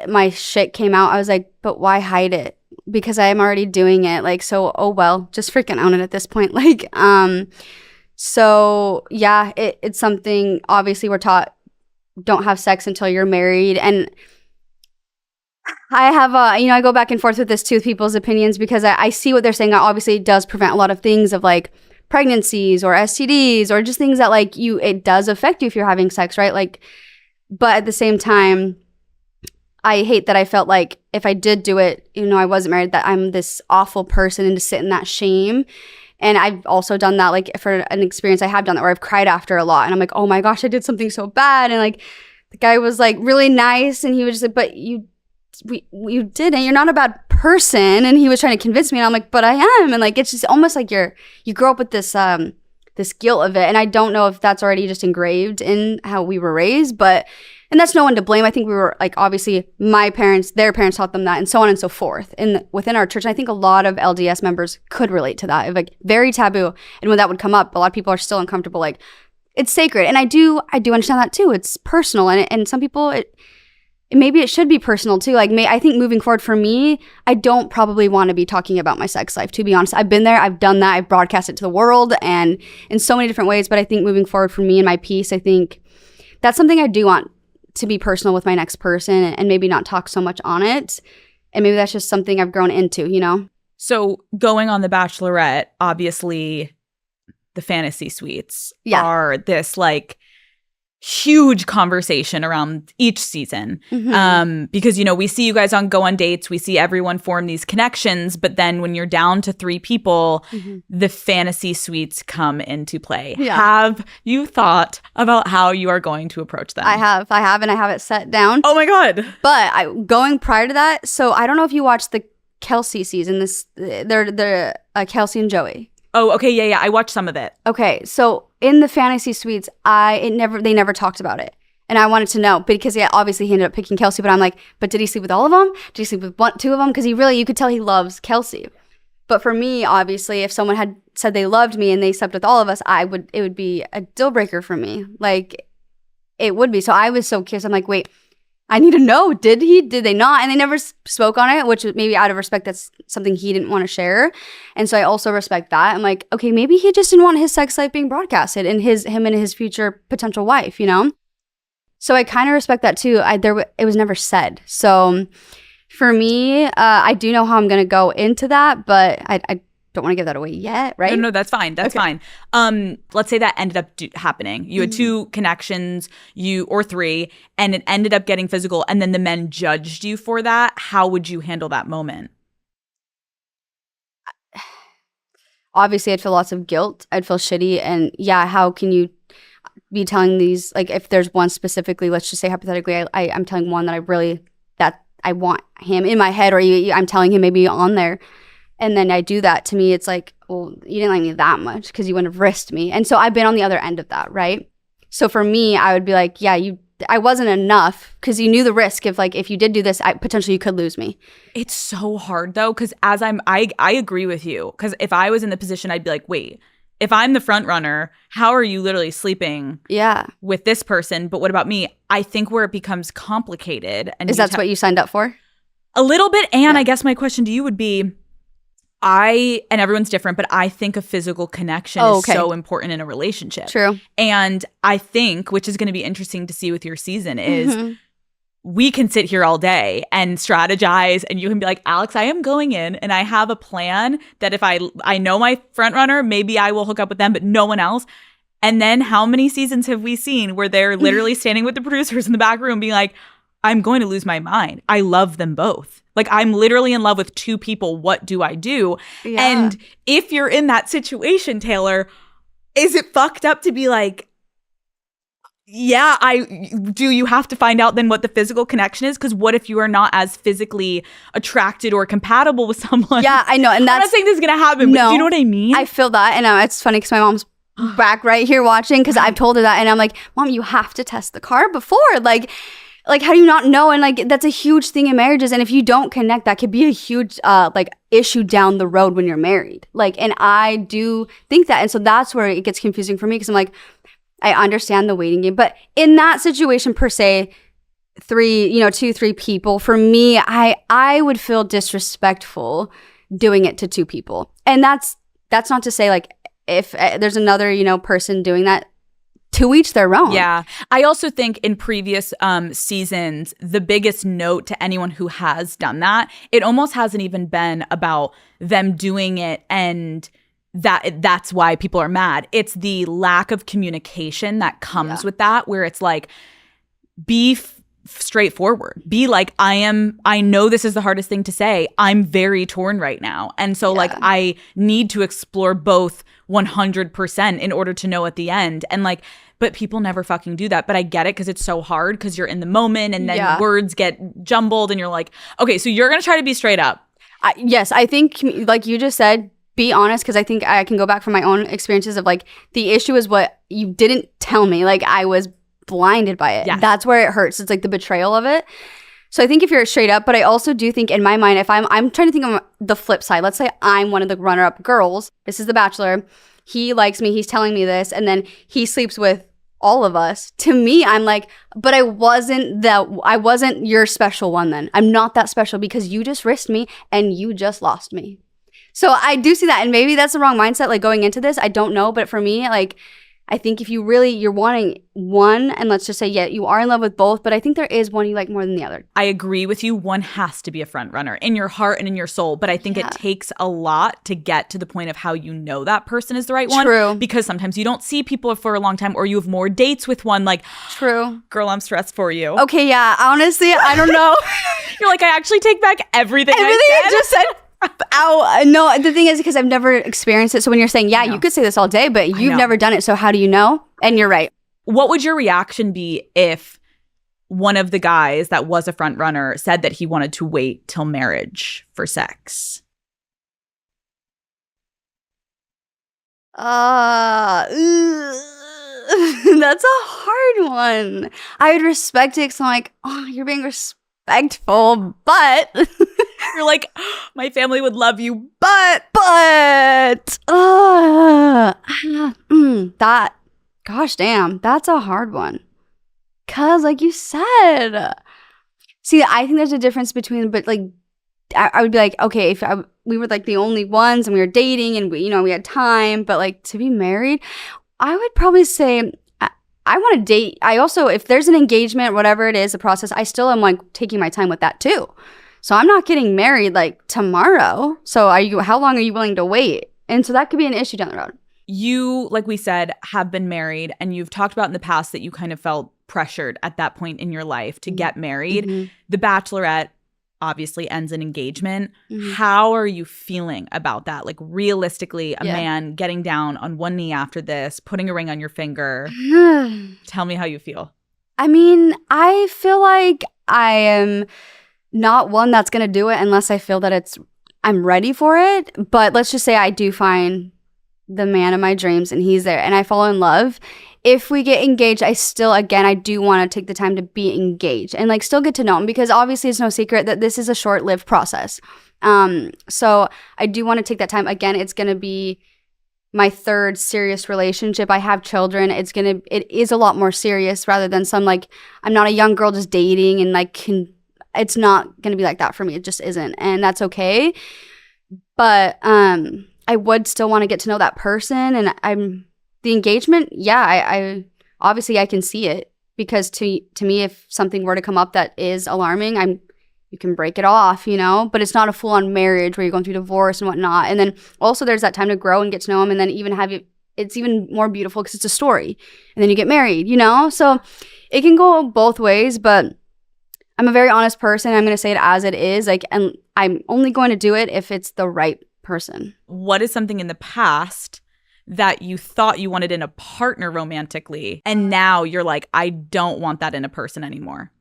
my shit came out, I was like, but why hide it? Because I am already doing it. Like, so, oh, well, just freaking own it at this point. Like, so yeah, it's something, obviously we're taught, don't have sex until you're married. And I have I go back and forth with this too, with people's opinions, because I see what they're saying. Obviously, it does prevent a lot of things of like pregnancies or STDs or just things that like it does affect you if you're having sex, right? Like, but at the same time, I hate that I felt like if I did do it, I wasn't married, that I'm this awful person and to sit in that shame. And I've also done that, like for an experience I have done that where I've cried after a lot. And I'm like, oh my gosh, I did something so bad. And like the guy was like really nice. And he was just like, but you didn't. You're not a bad person. And he was trying to convince me. And I'm like, but I am. And like, it's just almost like you grow up with this guilt of it. And I don't know if that's already just engraved in how we were raised. And that's no one to blame. I think we were like, obviously my parents, their parents taught them that and so on and so forth. And within our church, I think a lot of LDS members could relate to that. Like very taboo. And when that would come up, a lot of people are still uncomfortable. Like it's sacred. And I do understand that too. It's personal. And some people, maybe it should be personal too. Like I think moving forward for me, I don't probably want to be talking about my sex life, to be honest. I've been there. I've done that. I've broadcast it to the world and in so many different ways. But I think moving forward for me and my peace, I think that's something I do want to be personal with my next person and maybe not talk so much on it. And maybe that's just something I've grown into, So going on The Bachelorette, obviously the fantasy suites are this like huge conversation around each season. Because, we see you guys go on dates. We see everyone form these connections. But then when you're down to 3 people, the fantasy suites come into play. Yeah. Have you thought about how you are going to approach them? I have, and I have it set down. Oh my God. But going prior to that, so I don't know if you watched the Kelsey season, they're Kelsey and Joey. Oh, okay. Yeah. I watched some of it. Okay. So in the fantasy suites, they never talked about it. And I wanted to know because obviously he ended up picking Kelsey, but I'm like, but did he sleep with all of them? Did he sleep with 2 of them? Because you could tell he loves Kelsey. But for me, obviously, if someone had said they loved me and they slept with all of us, it would be a deal breaker for me. Like it would be. So I was so curious. I'm like, wait, I need to know, did they not? And they never spoke on it, which maybe out of respect, that's something he didn't want to share. And so I also respect that. I'm like, okay, maybe he just didn't want his sex life being broadcasted and him and his future potential wife, So I kind of respect that too. It was never said. So for me, I do know how I'm going to go into that, but I don't want to give that away yet, right? No, that's fine. That's fine. Let's say that ended up happening. You had 2 connections, or 3, and it ended up getting physical, and then the men judged you for that. How would you handle that moment? Obviously, I'd feel lots of guilt. I'd feel shitty. And yeah, how can you be telling these, like if there's one specifically, let's just say hypothetically, I'm telling one that I want him in my head, or I'm telling him maybe on there. And then I do that, to me, it's like, well, you didn't like me that much because you wouldn't have risked me. And so I've been on the other end of that, right? So for me, I would be like, yeah, I wasn't enough because you knew the risk of like, if you did do this, potentially you could lose me. It's so hard though, because I agree with you. Because if I was in the position, I'd be like, wait, if I'm the front runner, how are you literally sleeping with this person? But what about me? I think where it becomes complicated. And is that what you signed up for? A little bit. And I guess my question to you would be, and everyone's different, but I think a physical connection is so important in a relationship. True. And I think, which is going to be interesting to see with your season, is we can sit here all day and strategize, and you can be like, Alex, I am going in and I have a plan that if I know my front runner, maybe I will hook up with them, but no one else. And then how many seasons have we seen where they're literally standing with the producers in the back room being like, I'm going to lose my mind. I love them both. Like, I'm literally in love with 2 people. What do I do? Yeah. And if you're in that situation, Taylor, is it fucked up to be like, you have to find out then what the physical connection is? Because what if you are not as physically attracted or compatible with someone? Yeah, I know. And I'm not saying this is going to happen, but do you know what I mean? I feel that. And it's funny because my mom's back right here watching because I've told her that. And I'm like, Mom, you have to test the car before. Like, how do you not know? And like, that's a huge thing in marriages. And if you don't connect, that could be a huge issue down the road when you're married. Like, and I do think that. And so that's where it gets confusing for me because I'm like, I understand the waiting game. But in that situation per se, 2-3 people, for me, I would feel disrespectful doing it to 2 people. And that's not to say like if there's another, person doing that, to each their own. Yeah. I also think in previous seasons, the biggest note to anyone who has done that, it almost hasn't even been about them doing it and that's why people are mad. It's the lack of communication that comes with that, where it's like, be straightforward. Be like, I know this is the hardest thing to say. I'm very torn right now. And so like, I need to explore both 100% in order to know at the end. And like, but people never fucking do that. But I get it because it's so hard because you're in the moment and then words get jumbled and you're like, okay, so you're going to try to be straight up. Yes, I think like you just said, be honest, because I think I can go back from my own experiences of like, the issue is what you didn't tell me. Like I was blinded by it. Yes. That's where it hurts. It's like the betrayal of it. So I think if you're straight up, but I also do think in my mind, if I'm trying to think of the flip side, let's say I'm one of the runner-up girls. This is The Bachelor. He likes me. He's telling me this. And then he sleeps with all of us. To me, I'm like, but I wasn't your special one then. I'm not that special because you just risked me and you just lost me. So I do see that. And maybe that's the wrong mindset, like going into this. I don't know. But for me, like, I think if you're wanting one, and let's just say, you are in love with both, but I think there is one you like more than the other. I agree with you. One has to be a front runner in your heart and in your soul. But I think it takes a lot to get to the point of how you know that person is the right one. True. Because sometimes you don't see people for a long time or you have more dates with one. Like, true. Girl, I'm stressed for you. Okay, yeah. Honestly, I don't know. You're like, I actually take back everything I just said. Ow. No, the thing is because I've never experienced it. So when you're saying, you could say this all day, but you've never done it. So how do you know? And you're right. What would your reaction be if one of the guys that was a front runner said that he wanted to wait till marriage for sex? That's a hard one. I would respect it because I'm like, oh, you're being respectful, but... You're like, my family would love you, but that, gosh damn, that's a hard one. Cause like you said, see, I think there's a difference between, but like, I would be like, okay, if we were like the only ones and we were dating and we had time, but like to be married, I would probably say, I want to date. I also, if there's an engagement, whatever it is, the process, I still am like taking my time with that too. So I'm not getting married like tomorrow. So how long are you willing to wait? And so that could be an issue down the road. You, like we said, have been married and you've talked about in the past that you kind of felt pressured at that point in your life to get married. Mm-hmm. The Bachelorette obviously ends an engagement. Mm-hmm. How are you feeling about that? Like realistically, a man getting down on one knee after this, putting a ring on your finger. Tell me how you feel. I mean, I feel like I am not one that's going to do it unless I feel that I'm ready for it. But let's just say I do find the man of my dreams and he's there and I fall in love. If we get engaged, I do want to take the time to be engaged and like still get to know him because obviously it's no secret that this is a short-lived process. So I do want to take that time. Again, it's going to be my third serious relationship. I have children. It is a lot more serious rather than some like, I'm not a young girl just dating and like it's not going to be like that for me. It just isn't. And that's okay. But I would still want to get to know that person. And the engagement, I obviously I can see it because to me, if something were to come up that is alarming, you can break it off, but it's not a full-on marriage where you're going through divorce and whatnot. And then also there's that time to grow and get to know him and then even it's even more beautiful because it's a story. And then you get married, So it can go both ways, but I'm a very honest person. I'm going to say it as it is. Like, and I'm only going to do it if it's the right person. What is something in the past that you thought you wanted in a partner romantically, and now you're like, I don't want that in a person anymore?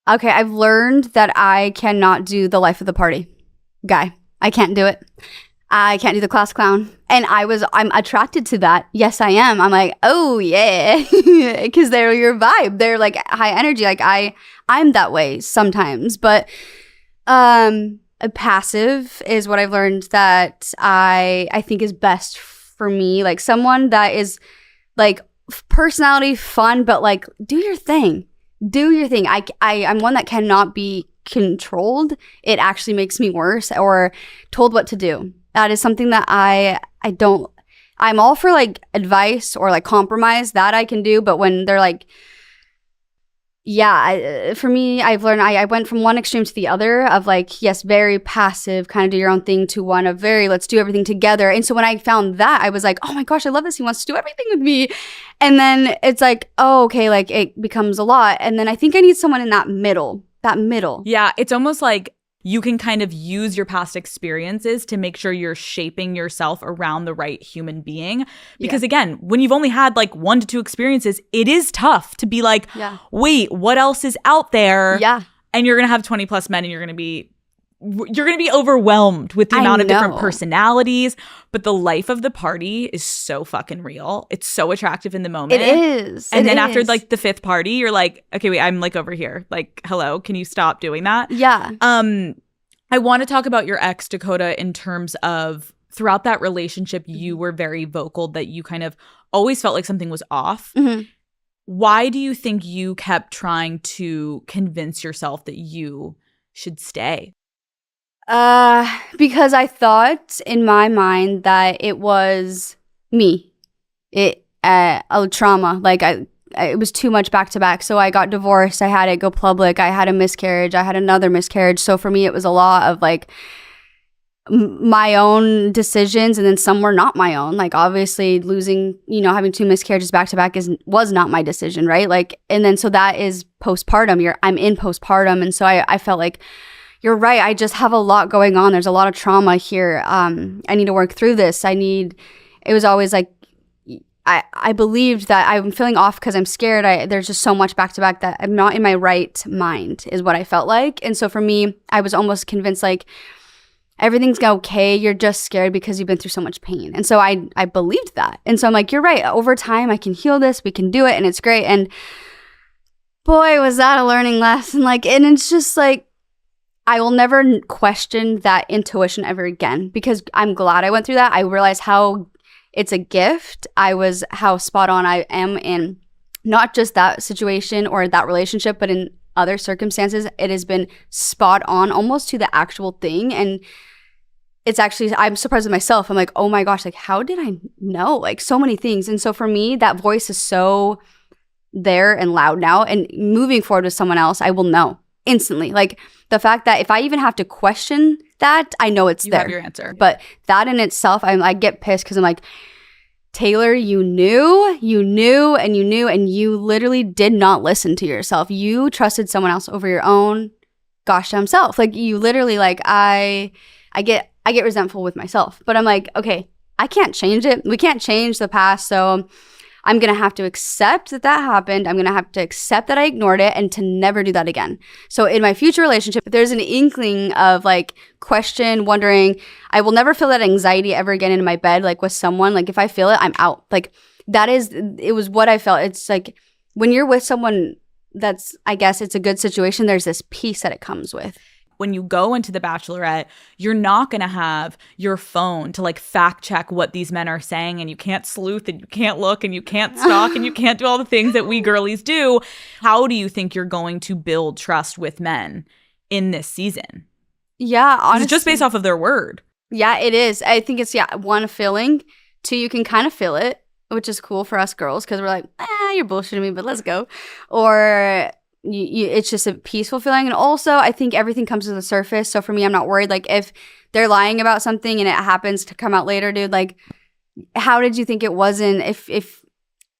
Okay, I've learned that I cannot do the life of the party guy. I can't do it. I can't do the class clown. And I'm attracted to that. Yes, I am. I'm like, oh yeah, because they're your vibe. They're like high energy. Like I'm that way sometimes. But passive is what I've learned that I think is best for me. Like someone that is like personality, fun, but like do your thing. Do your thing. I'm one that cannot be controlled. It actually makes me worse, or told what to do. That is something that I don't. I'm all for like advice or like compromise, that I can do. But when they're like, for me, I've learned I went from one extreme to the other of like, yes, very passive, kind of do your own thing, to one of very, let's do everything together. And so when I found that, I was like, oh my gosh, I love this. He wants to do everything with me. And then it's like, oh, okay, like it becomes a lot. And then I think I need someone in that middle. Yeah, it's almost like you can kind of use your past experiences to make sure you're shaping yourself around the right human being. Because again, when you've only had like 1 to 2 experiences, it is tough to be like, wait, what else is out there? Yeah. And you're going to have 20 plus men, and you're going to be overwhelmed with the amount of different personalities. But the life of the party is so fucking real. It's so attractive in the moment. It is. And then after like the 5th party, you're like, okay, wait, I'm like over here. Like, hello, can you stop doing that? Yeah. I want to talk about your ex, Dakota, in terms of throughout that relationship, you were very vocal that you kind of always felt like something was off. Mm-hmm. Why do you think you kept trying to convince yourself that you should stay? Because I thought in my mind that it was me. A trauma. Like it was too much back to back. So I got divorced. I had it go public. I had a miscarriage. I had another miscarriage. So for me, it was a lot of like my own decisions, and then some were not my own. Like obviously losing, having 2 miscarriages back to back was not my decision, right? Like, and then so that is postpartum. I'm in postpartum, and so I felt like, you're right. I just have a lot going on. There's a lot of trauma here. I need to work through this. It was always like, I believed that I'm feeling off because I'm scared. There's just so much back to back that I'm not in my right mind is what I felt like. And so for me, I was almost convinced like everything's okay. You're just scared because you've been through so much pain. And so I believed that. And so I'm like, you're right. Over time, I can heal this. We can do it. And it's great. And boy, was that a learning lesson. Like, and it's just like, I will never question that intuition ever again, because I'm glad I went through that. I realized how it's a gift. How spot on I am in not just that situation or that relationship, but in other circumstances. It has been spot on almost to the actual thing. And it's actually, I'm surprised with myself. I'm like, oh my gosh, like how did I know? Like so many things. And so for me, that voice is so there and loud now. And moving forward with someone else, I will know instantly. Like the fact that if I even have to question that, I know it's there. You have your answer. But that in itself, I get pissed because I'm like, Taylor, you knew, and you literally did not listen to yourself. You trusted someone else over your own gosh damn self. Like you literally, like I get resentful with myself. But I'm like, okay, I can't change it. We can't change the past. So I'm going to have to accept that happened. I'm going to have to accept that I ignored it and to never do that again. So in my future relationship, if there's an inkling of like question, wondering, I will never feel that anxiety ever again in my bed, like with someone. Like if I feel it, I'm out. Like it was what I felt. It's like when you're with someone that's, I guess it's a good situation, there's this peace that it comes with. When you go into the Bachelorette, you're not going to have your phone to like fact check what these men are saying, and you can't sleuth and you can't look and you can't stalk and you can't do all the things that we girlies do. How do you think you're going to build trust with men in this season? Yeah, honestly. It's just based off of their word. Yeah, it is. I think it's, one, feeling. 2, you can kind of feel it, which is cool for us girls because we're like, you're bullshitting me, but let's go. Or it's just a peaceful feeling. And also I think everything comes to the surface. So for me, I'm not worried. Like if they're lying about something and it happens to come out later, dude, like how did you think it wasn't? If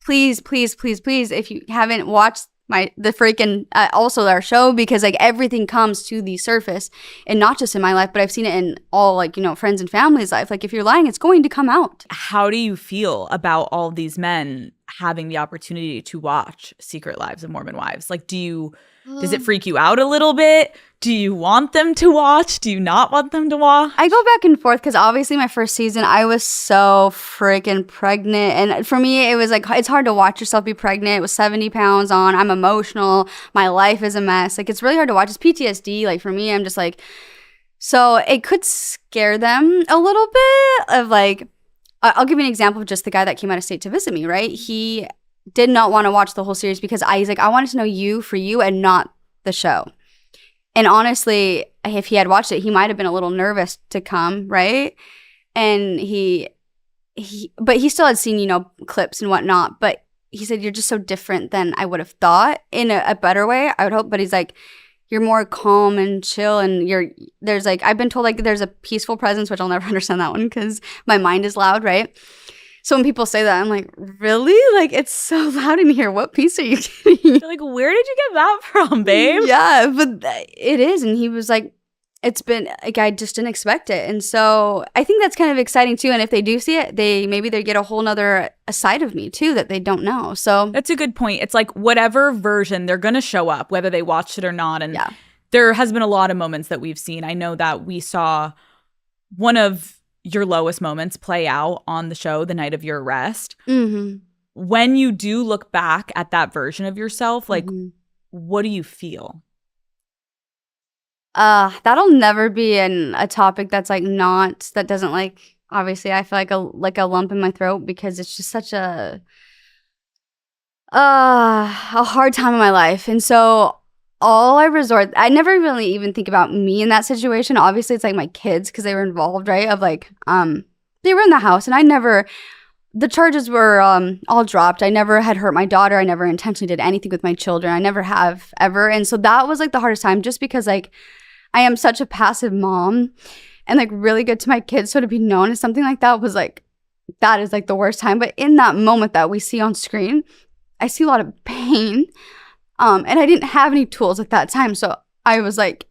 please, if you haven't watched the freaking also our show, because like everything comes to the surface, and not just in my life, but I've seen it in all like, you know, friends and family's life. Like if you're lying, it's going to come out. How do you feel about all these men having the opportunity to watch Secret Lives of Mormon Wives? Like, does it freak you out a little bit? Do you want them to watch? Do you not want them to watch? I go back and forth because obviously my first season, I was so freaking pregnant. And for me, it was like, it's hard to watch yourself be pregnant. It was 70 pounds on. I'm emotional. My life is a mess. Like, it's really hard to watch. It's PTSD. Like, for me, I'm just like, so it could scare them a little bit of like, I'll give you an example of just the guy that came out of state to visit me, right? He did not want to watch the whole series because he's like, I wanted to know you for you and not the show. And honestly, if he had watched it, he might have been a little nervous to come, right? And but he still had seen, you know, clips and whatnot. But he said, you're just so different than I would have thought, in a better way, I would hope. But he's like, you're more calm and chill, and there's like, I've been told like there's a peaceful presence, which I'll never understand that one because my mind is loud, right? So when people say that, I'm like, really? Like, it's so loud in here. What piece are you getting? Like, where did you get that from, babe? Yeah, but it is. And he was like, it's been, like, I just didn't expect it. And so I think that's kind of exciting too. And if they do see it, maybe they get a whole nother side of me too that they don't know. So that's a good point. It's like whatever version, they're going to show up, whether they watched it or not. And there has been a lot of moments that we've seen. I know that we saw one of your lowest moments play out on the show the night of your arrest. Mm-hmm. When you do look back at that version of yourself, like, what do you feel? That'll never be a topic that's like that doesn't like, obviously I feel like a lump in my throat because it's just such a hard time in my life. And so I never really even think about me in that situation. Obviously, it's like my kids because they were involved, right? Of like, they were in the house, and the charges were all dropped. I never had hurt my daughter. I never intentionally did anything with my children. I never have ever. And so that was like the hardest time, just because like I am such a passive mom and like really good to my kids. So to be known as something like that was like, that is like the worst time. But in that moment that we see on screen, I see a lot of pain. And I didn't have any tools at that time. So I was like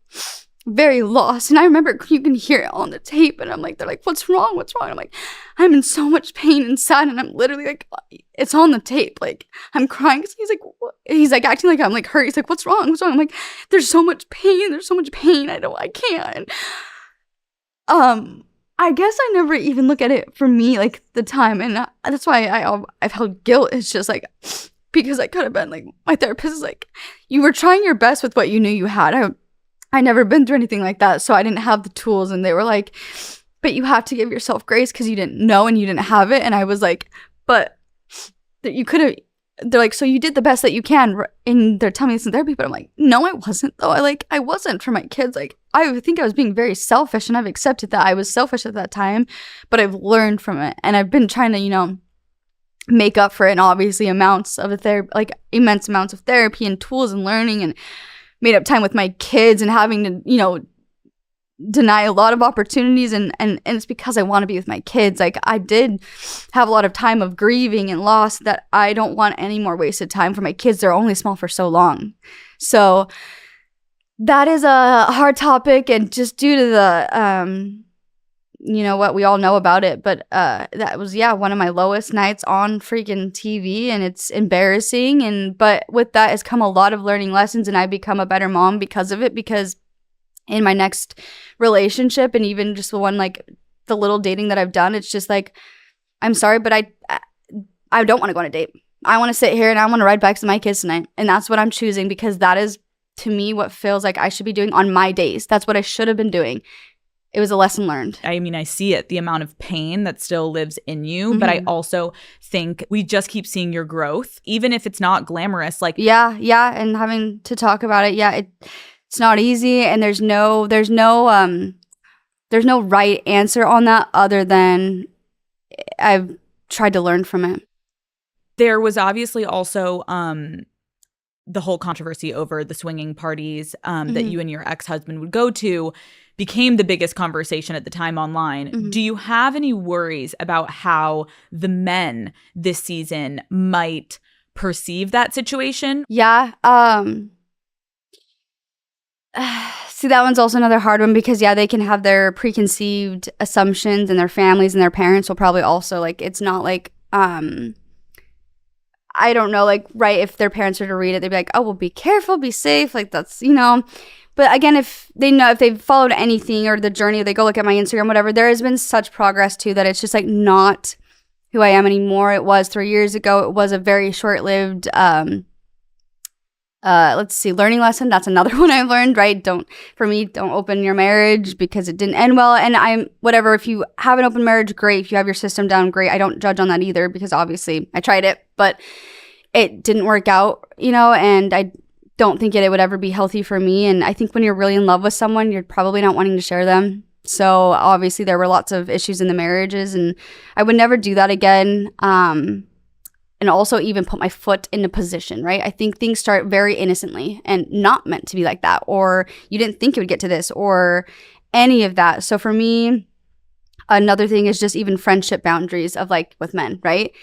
very lost. And I remember you can hear it on the tape. And I'm like, they're like, what's wrong? What's wrong? I'm like, I'm in so much pain inside. And I'm literally like, it's on the tape. Like, I'm crying. So he's like, what? He's like acting like I'm like hurt. He's like, what's wrong? What's wrong? I'm like, there's so much pain. There's so much pain. I can't. I guess I never even look at it for me, like the time. And that's why I felt guilt. It's just like, because I could have been like, my therapist is like, you were trying your best with what you knew you had. I never been through anything like that, so I didn't have the tools. And they were like, but you have to give yourself grace because you didn't know and you didn't have it. And I was like, but you could have. They're like, so you did the best that you can. And they're telling me this in therapy, but I'm like, no, I wasn't though. I wasn't for my kids. Like, I think I was being very selfish, and I've accepted that I was selfish at that time, but I've learned from it, and I've been trying to, make up for it. And obviously immense amounts of therapy and tools and learning, and made up time with my kids, and having to, deny a lot of opportunities. And it's because I want to be with my kids. Like, I did have a lot of time of grieving and loss that I don't want any more wasted time for my kids. They're only small for so long. So that is a hard topic, and just due to the, what we all know about it. But that was, one of my lowest nights on freaking TV, and it's embarrassing. But with that has come a lot of learning lessons, and I've become a better mom because of it, because in my next relationship, and even just the one, like the little dating that I've done, it's just like, I'm sorry, but I don't want to go on a date. I want to sit here and I want to ride bikes with my kids tonight. And that's what I'm choosing, because that is, to me, what feels like I should be doing on my days. That's what I should have been doing. It was a lesson learned. I mean, I see it, the amount of pain that still lives in you. But I also think we just keep seeing your growth, even if it's not glamorous. Like, yeah. And having to talk about it. Yeah. It's not easy. And there's no right answer on that, other than I've tried to learn from it. There was obviously also the whole controversy over the swinging parties that you and your ex-husband would go to became the biggest conversation at the time online. Do you have any worries about how the men this season might perceive that situation? Yeah. See, that one's also another hard one because, yeah, they can have their preconceived assumptions, and their families and their parents will probably also, like, it's not like, I don't know, like, right, if their parents were to read it, they'd be like, oh, well, be careful, be safe, like, that's, you know. But again, if they've followed anything or the journey, or they go look at my Instagram, whatever, there has been such progress too that it's just like not who I am anymore. It was 3 years ago. It was a very short-lived, learning lesson. That's another one I've learned, right? Don't open your marriage because it didn't end well. And if you have an open marriage, great. If you have your system down, great. I don't judge on that either because obviously I tried it, but it didn't work out, you know, and I don't think it would ever be healthy for me. And I think when you're really in love with someone, you're probably not wanting to share them. So obviously there were lots of issues in the marriages, and I would never do that again. And also even put my foot in a position, right? I think things start very innocently and not meant to be like that, or you didn't think it would get to this, or any of that. So for me, another thing is just even friendship boundaries of, like, with men, right?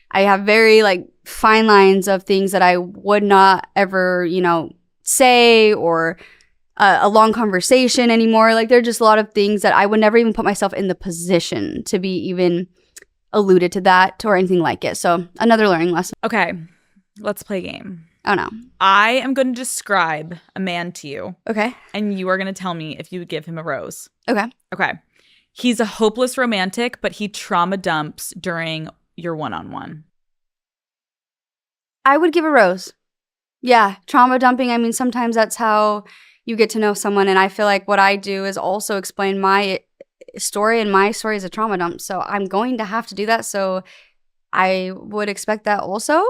I have very, like, fine lines of things that I would not ever, you know, say, or a long conversation anymore. Like, there are just a lot of things that I would never even put myself in the position to be even alluded to that or anything like it. So another learning lesson. Okay, let's play a game. Oh, no. I am going to describe a man to you. Okay. And you are going to tell me if you would give him a rose. Okay. Okay. He's a hopeless romantic, but he trauma dumps during your one-on-one. I would give a rose. Yeah, trauma dumping. I mean, sometimes that's how you get to know someone. And I feel like what I do is also explain my story, and my story is a trauma dump. So I'm going to have to do that. So I would expect that also.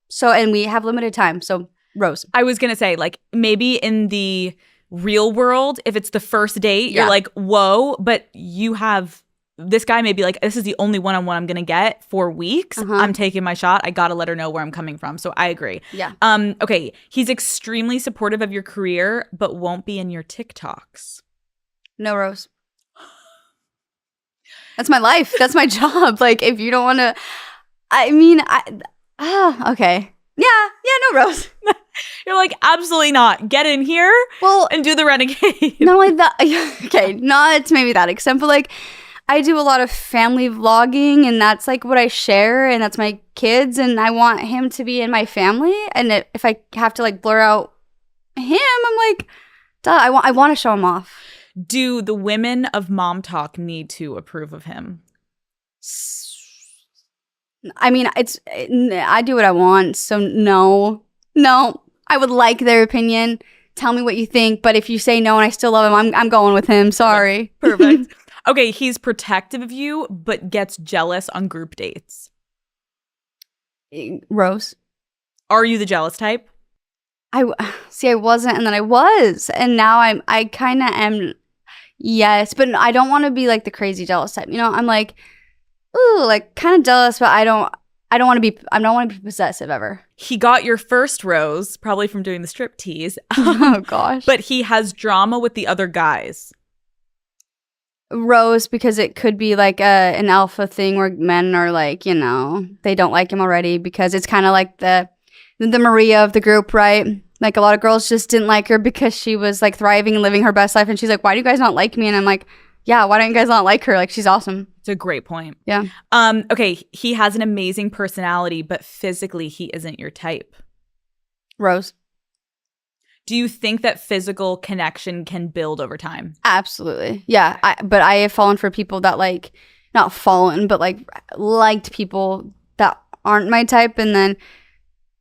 So, and we have limited time. So rose. I was going to say, like, maybe in the real world, if it's the first date, you're like, whoa, but you have, this guy may be like, this is the only one-on-one I'm going to get for weeks. I'm taking my shot. I got to let her know where I'm coming from. So I agree. Yeah. Okay. He's extremely supportive of your career, but won't be in your TikToks. No rose. That's my life. That's my job. Like, if you don't want to, okay. Yeah, no rose. You're like, absolutely not. Get in here and do the renegade. Not only that, okay, not to maybe that extent, but like, I do a lot of family vlogging, and that's like what I share, and that's my kids, and I want him to be in my family. And if I have to, like, blur out him, I'm like, duh, I want to show him off. Do the women of Mom Talk need to approve of him? I mean, I do what I want, so no. I would like their opinion. Tell me what you think, but if you say no and I still love him, I'm going with him. Sorry. Perfect. Okay, he's protective of you, but gets jealous on group dates. Rose. Are you the jealous type? I wasn't, and then I was, and now I kind of am. Yes, but I don't want to be like the crazy jealous type. You know, I'm like, ooh, like kind of jealous, but I don't want to be possessive ever. He got your first rose, probably from doing the strip tease. Oh gosh. But he has drama with the other guys. Rose, because it could be like an alpha thing where men are like, you know, they don't like him already, because it's kind of like the Maria of the group, right? Like, a lot of girls just didn't like her because she was like thriving and living her best life, and she's like, why do you guys not like me? And I'm like, yeah, why don't you guys not like her? Like, she's awesome. It's a great point. Yeah. Okay, he has an amazing personality, but physically he isn't your type. Rose. Do you think that physical connection can build over time? Absolutely. Yeah. But I have fallen for people that, like, not fallen, but like liked people that aren't my type. And then,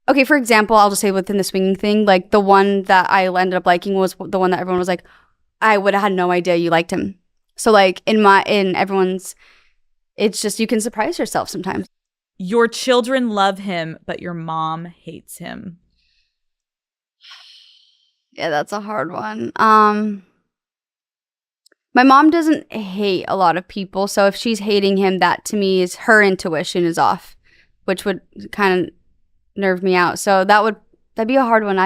okay, for example, I'll just say within the swinging thing, like the one that I ended up liking was the one that everyone was like, I would have had no idea you liked him. So like in everyone's, it's just, you can surprise yourself sometimes. Your children love him, but your mom hates him. Yeah, that's a hard one. My mom doesn't hate a lot of people, so if she's hating him, that to me is her intuition is off, which would kind of nerve me out. So that'd be a hard one.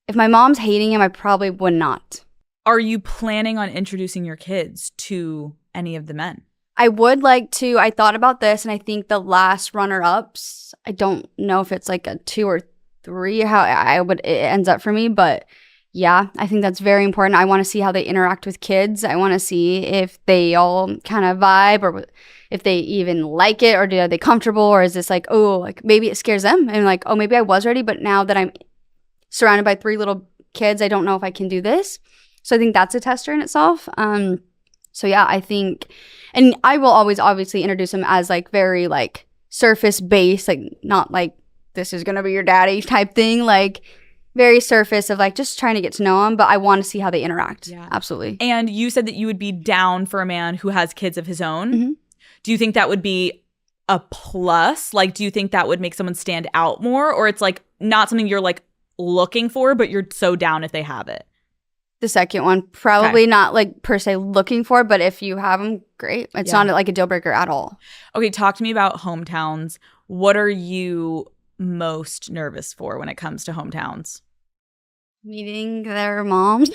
If my mom's hating him, I probably would not. Are you planning on introducing your kids to any of the men? I would like to, I thought about this, and I think the last runner-ups, I don't know if it's like a 2 or 3, how it ends up for me, but yeah, I think that's very important. I want to see how they interact with kids. I want to see if they all kind of vibe, or if they even like it, or are they comfortable, or is this like, oh, like maybe it scares them, and like, oh, maybe I was ready, but now that I'm surrounded by 3 little kids, I don't know if I can do this. So I think that's a tester in itself. So yeah, I think, and I will always obviously introduce them as like very like surface based, like not like this is gonna be your daddy type thing, like very surface of like just trying to get to know them, but I want to see how they interact. Yeah. Absolutely. And you said that you would be down for a man who has kids of his own. Mhm. Do you think that would be a plus? Like, do you think that would make someone stand out more? Or it's like not something you're like looking for, but you're so down if they have it? The second one, probably not like per se looking for, but if you have them, great. It's not like a deal breaker at all. Okay, talk to me about hometowns. What are you most nervous for when it comes to hometowns? Meeting their moms.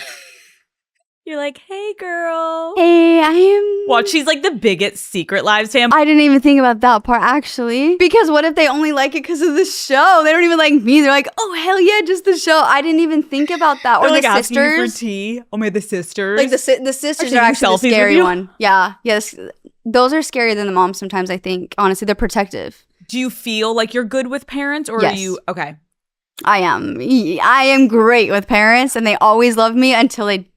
You're like, hey, girl. Hey, I am. Watch, she's like the biggest Secret Lives fan. I didn't even think about that part, actually. Because what if they only like it because of the show? They don't even like me. They're like, oh, hell yeah, just the show. I didn't even think about that. Or They're, like, the asking you sisters. for tea. Oh my, the sisters. Like the sisters taking are actually selfies the with scary you? one. Yeah. Yes. Those are scarier than the moms sometimes, I think. Honestly, they're protective. Do you feel like you're good with parents, or Yes. are you okay? I am great with parents, and they always love me until they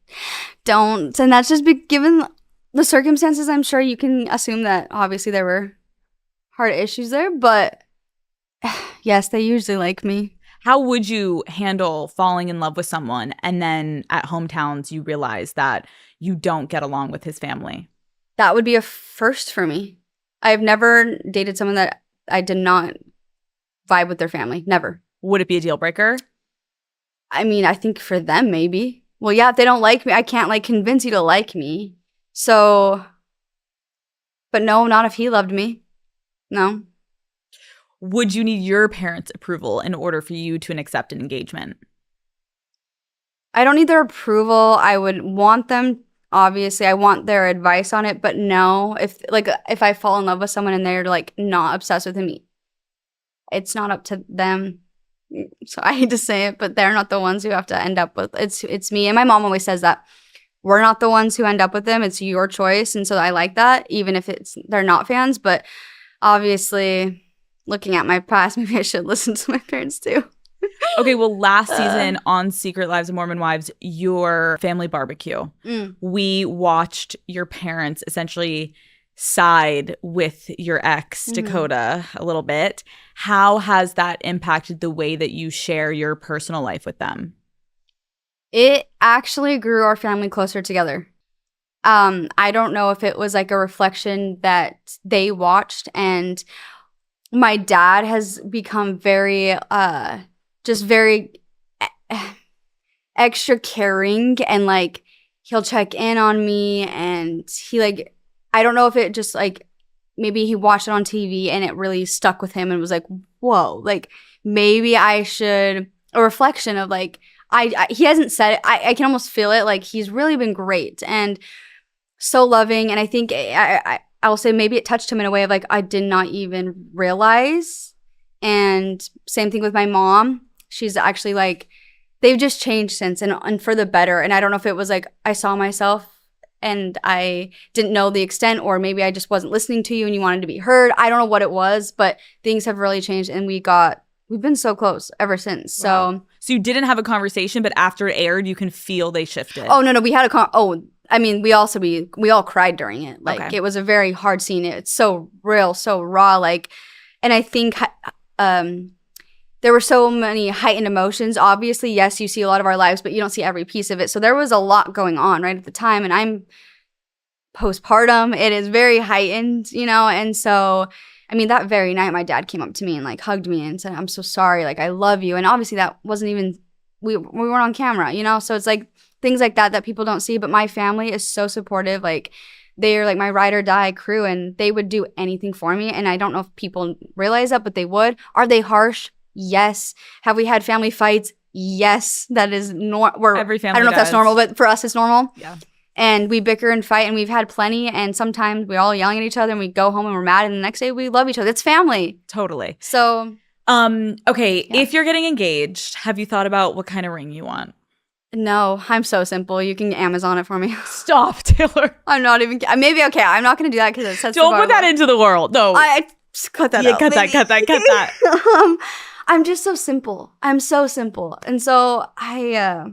don't. And that's just given the circumstances. I'm sure you can assume that obviously there were hard issues there, but yes, they usually like me. How would you handle falling in love with someone and then at hometowns you realize that you don't get along with his family? That would be a first for me. I've never dated someone that I did not vibe with their family. Never. Would it be a deal breaker? I mean, I think for them, maybe. Well, yeah, if they don't like me, I can't like convince you to like me. So, but no, not if he loved me. No. Would you need your parents' approval in order for you to accept an engagement? I don't need their approval. I would want them, obviously, I want their advice on it, but no, if I fall in love with someone and they're like not obsessed with him, it's not up to them. So I hate to say it, but they're not the ones who have to end up with it's me. And my mom always says that we're not the ones who end up with them. It's your choice. And so I like that, even if they're not fans. But obviously, looking at my past, maybe I should listen to my parents too. Okay, well, last season on Secret Lives of Mormon Wives, your family barbecue, we watched your parents essentially side with your ex, Dakota, a little bit. How has that impacted the way that you share your personal life with them? It actually grew our family closer together. I don't know if it was like a reflection that they watched, and my dad has become very just very extra caring, and like he'll check in on me, and he like, I don't know if it just like maybe he watched it on TV and it really stuck with him and was like, whoa, like maybe I should, a reflection of like, he hasn't said it. I can almost feel it. Like he's really been great and so loving. And I think I will say maybe it touched him in a way of like, I did not even realize. And same thing with my mom. She's actually like, they've just changed since and for the better. And I don't know if it was like, I saw myself and I didn't know the extent, or maybe I just wasn't listening to you and you wanted to be heard. I don't know what it was, but things have really changed and we've been so close ever since. Wow. So you didn't have a conversation, but after it aired, you can feel they shifted. Oh, no, we had I mean, we all cried during it. Like, okay. It was a very hard scene. It's so real, so raw. Like, and I think there were so many heightened emotions. Obviously, yes, you see a lot of our lives, but you don't see every piece of it. So there was a lot going on right at the time. And I'm postpartum. It is very heightened, you know? And so, I mean, that very night, my dad came up to me and like hugged me and said, I'm so sorry. Like, I love you. And obviously that wasn't even, we weren't on camera, you know? So it's like things like that people don't see. But my family is so supportive. Like, they're like my ride or die crew and they would do anything for me. And I don't know if people realize that, but they would. Are they harsh? Yes. Have we had family fights? Yes. That is every family I don't know if that's normal, but for us it's normal. Yeah. And we bicker and fight, and we've had plenty. And sometimes we're all yelling at each other, and we go home and we're mad. And the next day we love each other. It's family. Totally. So, okay. Yeah. If you're getting engaged, have you thought about what kind of ring you want? no, I'm so simple. You can Amazon it for me. Stop, Taylor. I'm not even. Maybe okay. I'm not going to do that because it sets. Don't put that into the world. No. I just cut that Yeah, out. cut that, Maybe. cut that, cut that. I'm just so simple. I'm so simple, and so I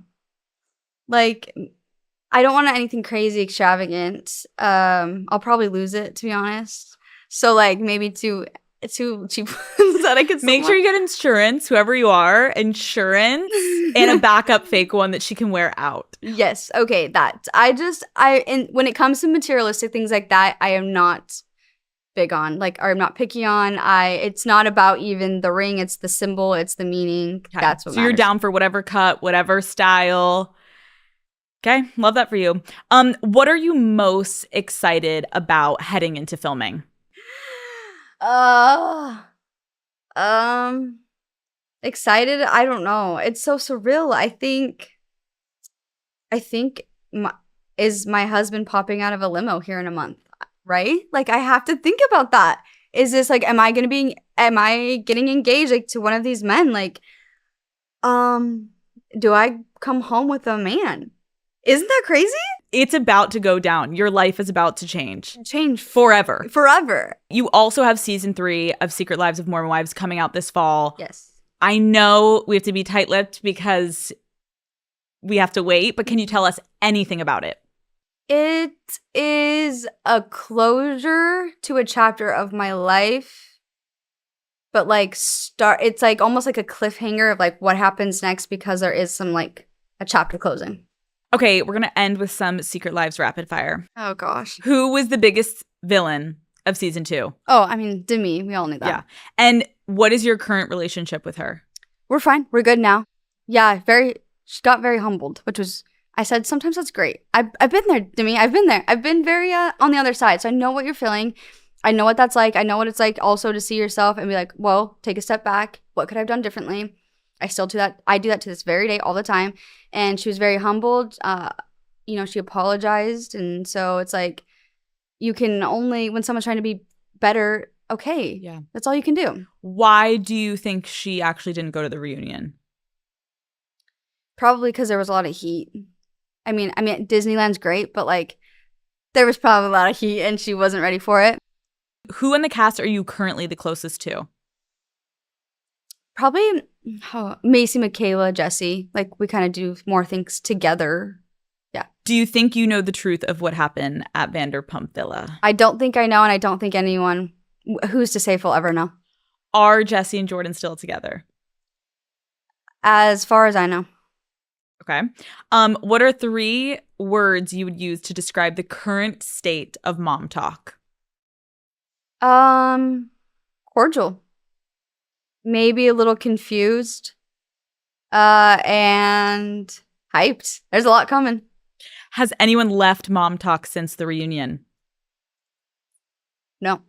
I don't want anything crazy extravagant. I'll probably lose it, to be honest. So like maybe too cheap that I could Make sure you get insurance, whoever you are, insurance, and a backup fake one that she can wear out. Yes. Okay. That and when it comes to materialistic things like that, I am not big on. Like, or I'm not picky on. It's not about even the ring. It's the symbol. It's the meaning. Okay. That's what So you're matters. down for whatever cut, whatever style. Okay, love that for you. What are you most excited about heading into filming? Excited. I don't know. It's so surreal. I think is my husband popping out of a limo here in a month, right? Like I have to think about that. Is this like, am I getting engaged like to one of these men? Like, do I come home with a man? Isn't that crazy? It's about to go down. Your life is about to change. Change Forever. forever. You also have season 3 of Secret Lives of Mormon Wives coming out this fall. Yes. I know we have to be tight-lipped because we have to wait, but can you tell us anything about it? It is a closure to a chapter of my life, but like it's like almost like a cliffhanger of like what happens next because there is some like a chapter closing. Okay, we're going to end with some Secret Lives rapid fire. Oh gosh. Who was the biggest villain of season 2? Oh, I mean, Demi, we all knew that. Yeah. And what is your current relationship with her? We're fine. We're good now. Yeah, she got very humbled, which was, I said, sometimes that's great. I've been there, Demi. I've been there. I've been very on the other side. So I know what you're feeling. I know what that's like. I know what it's like also to see yourself and be like, well, take a step back. What could I have done differently? I still do that. I do that to this very day all the time. And she was very humbled. She apologized. And so it's like, you can only, when someone's trying to be better, okay. Yeah. That's all you can do. Why do you think she actually didn't go to the reunion? Probably because there was a lot of heat. I mean, Disneyland's great, but like, there was probably a lot of heat and she wasn't ready for it. Who in the cast are you currently the closest to? Probably Macy, Michaela, Jesse. Like, we kind of do more things together. Yeah. Do you think you know the truth of what happened at Vanderpump Villa? I don't think I know, and I don't think anyone who's to say if we'll ever know. Are Jesse and Jordan still together? As far as I know. Okay. What are 3 words you would use to describe the current state of mom talk? Cordial. Maybe a little confused. And hyped. There's a lot coming. Has anyone left mom talk since the reunion? No.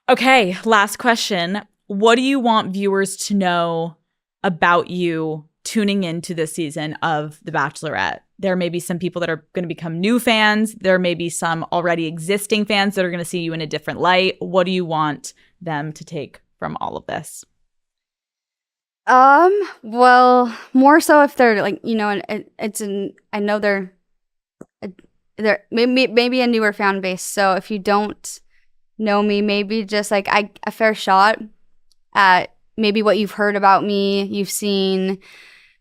Okay, last question. What do you want viewers to know about you tuning into this season of The Bachelorette? There may be some people that are going to become new fans. There may be some already existing fans that are going to see you in a different light. What do you want them to take from all of this? Well, more so if they're like, I know they're maybe a newer fan base. So if you don't know me, maybe just like a fair shot at maybe what you've heard about me, you've seen,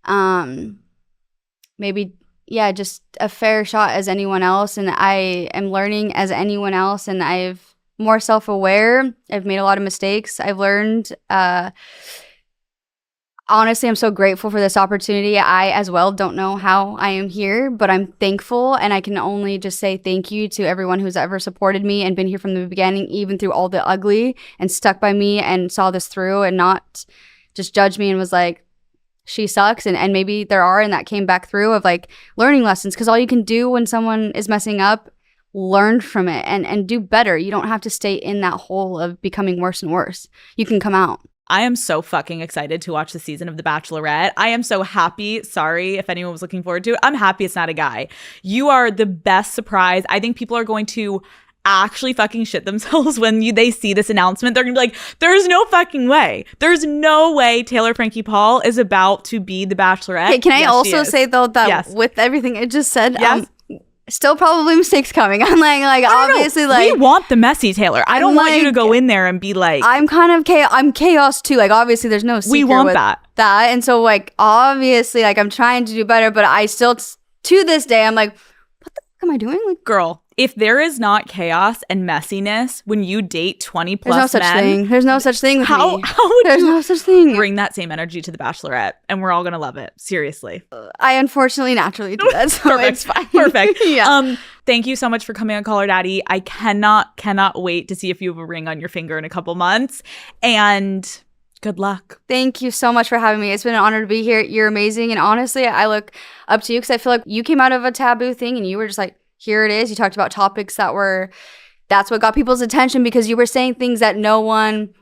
maybe, yeah, just a fair shot as anyone else. And I am learning as anyone else, and I've more self-aware. I've made a lot of mistakes. I've learned, honestly, I'm so grateful for this opportunity. I, as well, don't know how I am here, but I'm thankful, and I can only just say thank you to everyone who's ever supported me and been here from the beginning, even through all the ugly, and stuck by me and saw this through and not just judge me and was like, she sucks. And maybe there are, and that came back through of like learning lessons, because all you can do when someone is messing up, learn from it and do better. You don't have to stay in that hole of becoming worse and worse. You can come out. I am so fucking excited to watch the season of The Bachelorette. I am so happy. Sorry if anyone was looking forward to it. I'm happy it's not a guy. You are the best surprise. I think people are going to actually fucking shit themselves when they see this announcement. They're gonna be like, there's no fucking way. There's no way Taylor Frankie Paul is about to be The Bachelorette. Hey, can I Yes, also she say, is. though, that Yes. with everything I just said, Yes. still probably mistakes coming. I'm like No, obviously, like, we want the messy Taylor. I don't want you to like, go in there and be like, I'm kind of I'm chaos too. Like, obviously, there's no secret we want with that. and so, like, obviously, like, I'm trying to do better, but I still, to this day, I'm like, what the fuck am I doing? Like, Girl, if there is not chaos and messiness when you date 20 there's plus no such men, thing. There's no such thing with how me. would There's you no such thing. bring that same energy to The Bachelorette? And we're all gonna love it. Seriously. I unfortunately naturally do that, so Perfect. it's fine. Perfect. Yeah. Thank you so much for coming on Call Her Daddy. I cannot wait to see if you have a ring on your finger in a couple months. And good luck. Thank you so much for having me. It's been an honor to be here. You're amazing. And honestly, I look up to you because I feel like you came out of a taboo thing and you were just like, here it is. You talked about topics that's what got people's attention because you were saying things that no one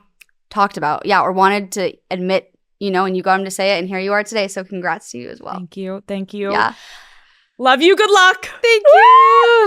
talked about. Yeah, or wanted to admit, and you got them to say it. And here you are today. So congrats to you as well. Thank you. Thank you. Yeah. Love you. Good luck. Thank you.